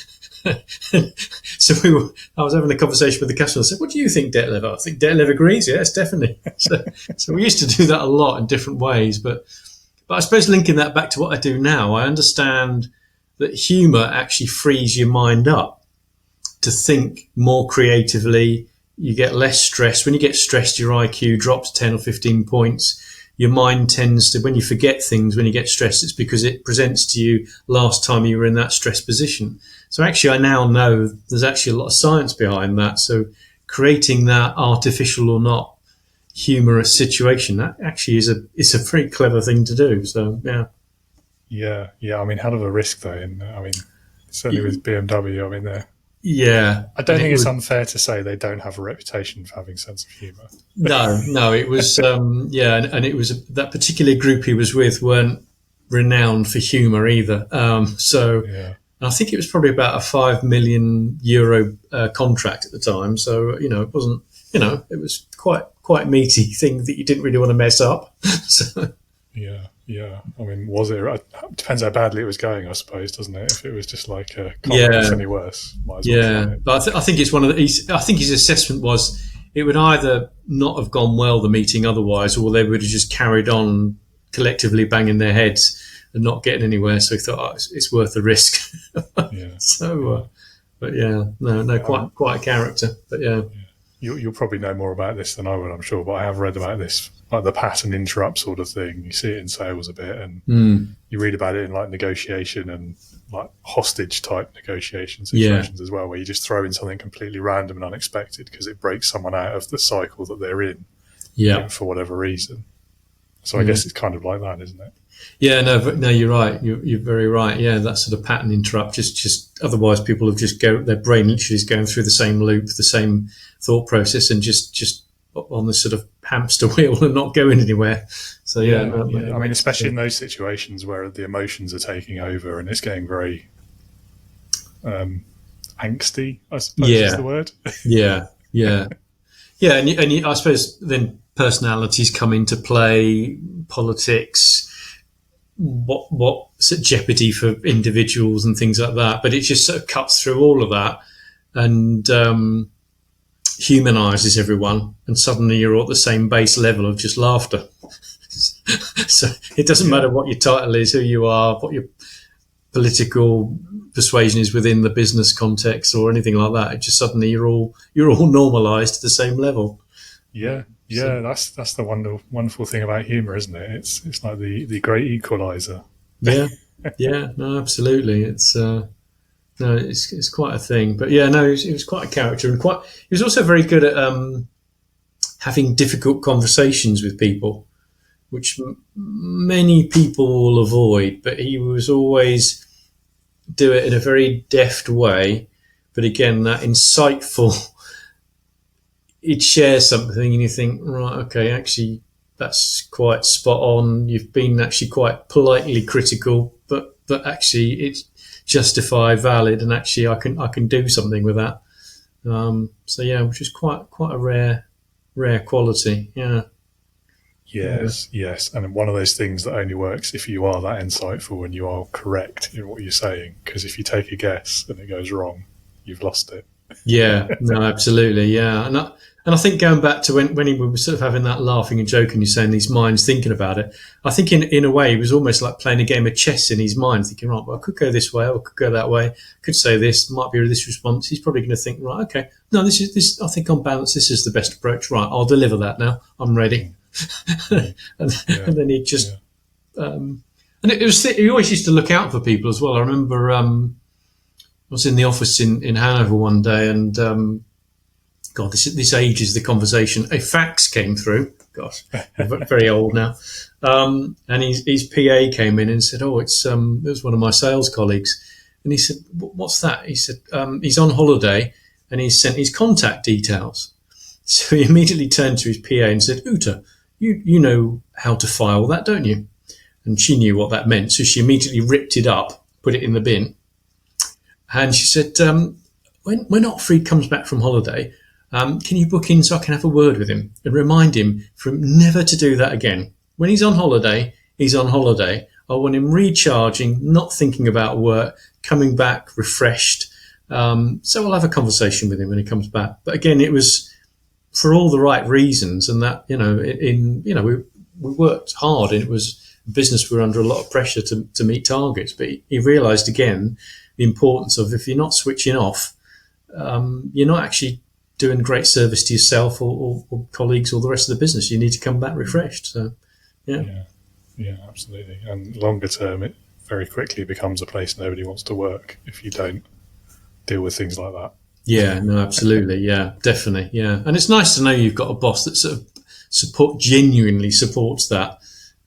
So I was having a conversation with the customer. I said, what do you think, Detlef? I think Detlef agrees. Yes, definitely. So we used to do that a lot in different ways. But I suppose linking that back to what I do now, I understand that humour actually frees your mind up to think more creatively. You get less stressed. When you get stressed, your IQ drops 10 or 15 points. Your mind tends to, when you forget things, when you get stressed, it's because it presents to you last time you were in that stress position. So actually, I now know there's actually a lot of science behind that. So creating that artificial or not humorous situation, that actually is a very clever thing to do. So, yeah. Yeah. I mean, hell of a risk, though. And I mean, certainly with BMW, I mean, they're... Yeah. I don't think it's unfair to say they don't have a reputation for having a sense of humour. No, it was, and it was that particular group he was with weren't renowned for humour either. I think it was probably about a €5 million contract at the time. So, it wasn't, it was quite meaty thing that you didn't really want to mess up. So. Yeah. I mean, was it? It depends how badly it was going, I suppose, doesn't it? If it was just like, can't make this any worse. Might as well but I think it's I think his assessment was it would either not have gone well, the meeting otherwise, or they would have just carried on collectively banging their heads and not getting anywhere. So he thought, it's worth the risk. Quite a character. But yeah. You'll probably know more about this than I would, I'm sure, but I have read about this, like the pattern interrupt sort of thing. You see it in sales a bit, and you read about it in like negotiation and like hostage type negotiation situations as well, where you just throw in something completely random and unexpected because it breaks someone out of the cycle that they're in for whatever reason. So I guess it's kind of like that, isn't it? Yeah, no, you're right. You're very right. Yeah, that sort of pattern interrupt. Just otherwise, people have their brain literally is going through the same loop, the same thought process, and just on this sort of hamster wheel and not going anywhere. So I mean, especially in those situations where the emotions are taking over and it's getting very angsty, I suppose is the word. Yeah. And I suppose then personalities come into play, politics. What jeopardy for individuals and things like that, but it just sort of cuts through all of that and humanises everyone, and suddenly you're all at the same base level of just laughter. So it doesn't matter what your title is, who you are, what your political persuasion is within the business context or anything like that. It just suddenly you're all normalised to the same level. Yeah, that's the wonderful thing about humour, isn't it? It's like the great equaliser. Yeah, Yeah, no, absolutely. It's quite a thing. But yeah, no, he was quite a character, and quite. He was also very good at having difficult conversations with people, which many people will avoid. But he was always do it in a very deft way. But again, that insightful. He'd share something, and you think, right, okay, actually, that's quite spot on. You've been actually quite politely critical, but actually, it's justified, valid, and actually, I can do something with that. So yeah, which is quite a rare quality. Yeah, yeah, Yes, yes. And one of those things that only works if you are that insightful and you are correct in what you're saying. Because if you take a guess and it goes wrong, you've lost it. yeah. No, absolutely. Yeah, and I think going back to when he was sort of having that laughing and joking, you're saying these minds thinking about it. I think in a way, he was almost like playing a game of chess in his mind, thinking, right, well, I could go this way, or I could go that way, I could say this, might be this response. He's probably going to think, right, okay, no, this. I think on balance, this is the best approach. Right, I'll deliver that now. I'm ready. and, Yeah, and then he just yeah. and it was he always used to look out for people as well. I remember I was in the office in Hanover one day, and God, this ages the conversation. A fax came through. Gosh, I'm very old now. And his PA came in and said, "Oh, it was one of my sales colleagues." And he said, "What's that?" He said, "He's on holiday, and he's sent his contact details." So he immediately turned to his PA and said, "Uta, you know how to file that, don't you?" And she knew what that meant, so she immediately ripped it up, put it in the bin, and she said, when Otfried comes back from holiday, can you book in so I can have a word with him and remind him from never to do that again? When he's on holiday, he's on holiday. I want him recharging, not thinking about work, coming back refreshed. So I'll have a conversation with him when he comes back. But again, it was for all the right reasons, and that we worked hard, and it was a business we were under a lot of pressure to meet targets. But he realised again the importance of, if you're not switching off, you're not actually doing great service to yourself or colleagues or the rest of the business. You need to come back refreshed. So, yeah. Yeah, absolutely. And longer term, it very quickly becomes a place nobody wants to work if you don't deal with things like that. Yeah, no, absolutely. Yeah, definitely. Yeah. And it's nice to know you've got a boss that sort of genuinely supports that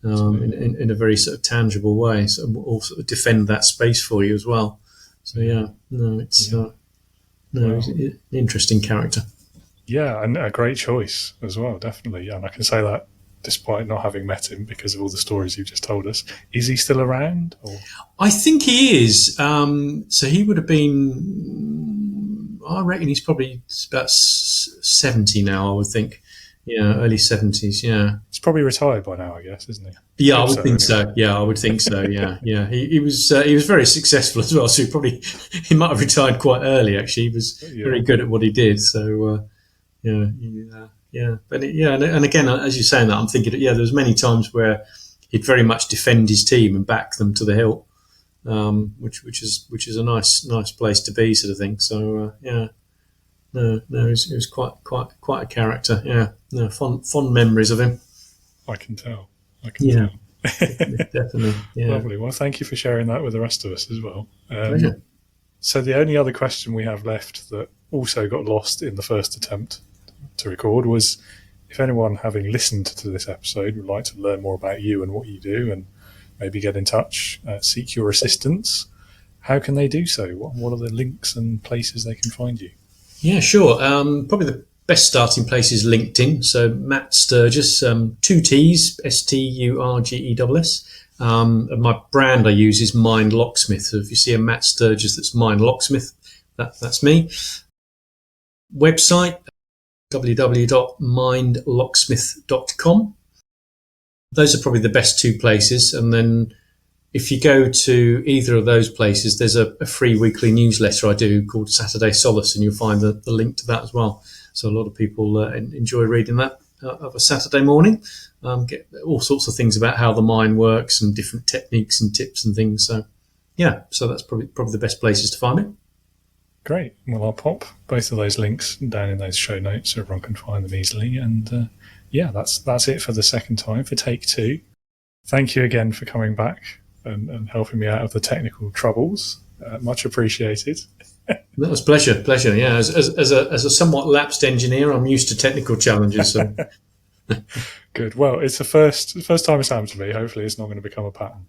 in a very sort of tangible way, or sort of defend that space for you as well. So, yeah, no, it's he's an interesting character. Yeah, and a great choice as well, definitely. And I can say that despite not having met him because of all the stories you've just told us. Is he still around? Or? I think he is. So he would have been, I reckon he's probably about 70 now, I would think. Yeah, early 70s, yeah. He's probably retired by now, I guess, isn't he? Yeah, I would think so. Yeah, I would think so. Yeah, yeah. He was very successful as well. So he might have retired quite early. Actually, he was very good at what he did. So yeah. But and again, as you're saying that, I'm thinking, there was many times where he'd very much defend his team and back them to the hilt, which is a nice place to be, sort of thing. So no, it was quite a character. Yeah, no, fond memories of him. I can tell. Tell. Definitely. Yeah. Lovely. Well, thank you for sharing that with the rest of us as well. Pleasure. So the only other question we have left that also got lost in the first attempt to record was, if anyone having listened to this episode would like to learn more about you and what you do, and maybe get in touch, seek your assistance, how can they do so? What are the links and places they can find you? Yeah, sure. Probably the best starting place is LinkedIn. So Matt Sturgess, 2 T's, Sturgess. My brand I use is Mindlocksmith. So if you see a Matt Sturgess that's Mindlocksmith, that's me. Website, www.mindlocksmith.com. Those are probably the best 2 places. And then if you go to either of those places, there's a free weekly newsletter I do called Saturday Solace, and you'll find the link to that as well. So a lot of people enjoy reading that of a Saturday morning. Get all sorts of things about how the mind works and different techniques and tips and things. So so that's probably the best places to find me. Great. Well, I'll pop both of those links down in those show notes so everyone can find them easily. And that's it for the second time, for take 2. Thank you again for coming back. and helping me out of the technical troubles. Much appreciated. That was pleasure. Yeah, as a somewhat lapsed engineer, I'm used to technical challenges. So. Good. Well, it's the first time it's happened to me. Hopefully, it's not going to become a pattern.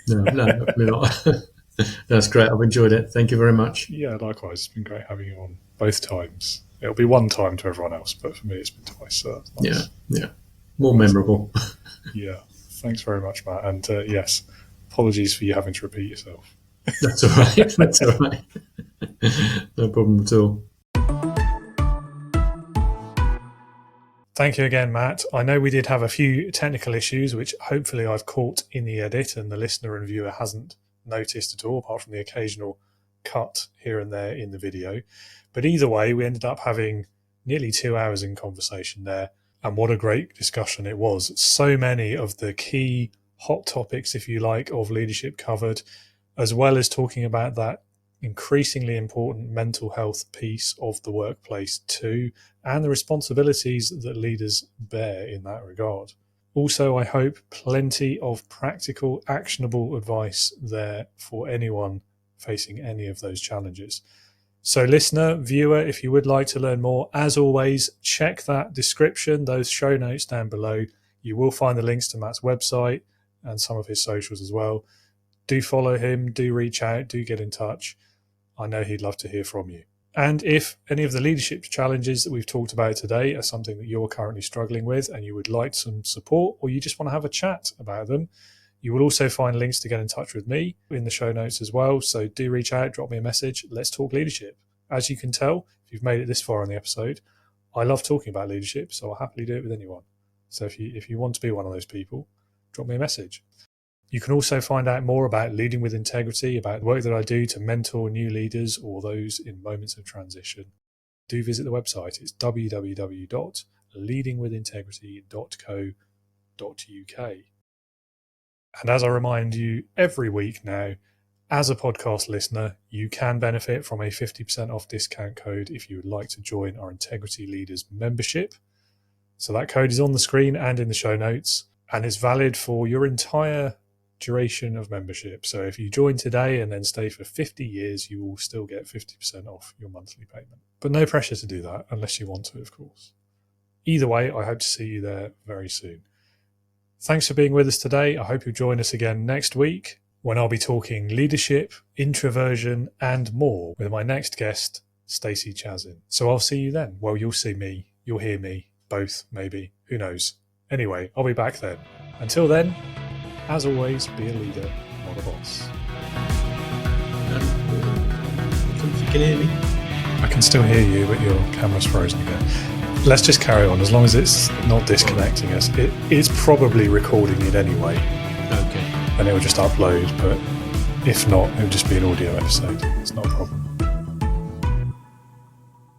No, hopefully not. That's great. I've enjoyed it. Thank you very much. Yeah, likewise. It's been great having you on both times. It'll be one time to everyone else, but for me, it's been twice. So that's nice. Yeah. More memorable. Yeah. Thanks very much, Matt. And yes, apologies for you having to repeat yourself. That's all right. That's all right. No problem at all. Thank you again, Matt. I know we did have a few technical issues, which hopefully I've caught in the edit and the listener and viewer hasn't noticed at all, apart from the occasional cut here and there in the video. But either way, we ended up having nearly 2 hours in conversation there. And what a great discussion it was. So many of the key hot topics, if you like, of leadership covered, as well as talking about that increasingly important mental health piece of the workplace too, and the responsibilities that leaders bear in that regard. Also, I hope plenty of practical, actionable advice there for anyone facing any of those challenges. So listener, viewer, if you would like to learn more, as always, check that description, those show notes down below. You will find the links to Matt's website and some of his socials as well. Do follow him, do reach out, do get in touch. I know he'd love to hear from you. And if any of the leadership challenges that we've talked about today are something that you're currently struggling with and you would like some support, or you just want to have a chat about them, you will also find links to get in touch with me in the show notes as well. So do reach out, drop me a message. Let's talk leadership. As you can tell, if you've made it this far in the episode, I love talking about leadership, so I'll happily do it with anyone. So if you want to be one of those people, drop me a message. You can also find out more about Leading with Integrity, about the work that I do to mentor new leaders or those in moments of transition. Do visit the website. It's www.leadingwithintegrity.co.uk. And as I remind you every week now, as a podcast listener, you can benefit from a 50% off discount code if you would like to join our Integrity Leaders membership. So that code is on the screen and in the show notes, and it's valid for your entire duration of membership. So if you join today and then stay for 50 years, you will still get 50% off your monthly payment. But no pressure to do that unless you want to, of course. Either way, I hope to see you there very soon. Thanks for being with us today. I hope you'll join us again next week when I'll be talking leadership, introversion, and more with my next guest, Stacey Chazin. So I'll see you then. Well, you'll see me. You'll hear me. Both, maybe. Who knows? Anyway, I'll be back then. Until then, as always, be a leader, not a boss. You can hear me? I can still hear you, but your camera's frozen again. Let's just carry on. As long as it's not disconnecting us. It is probably recording it anyway. Okay. And it will just upload, but if not, it will just be an audio episode. It's not a problem.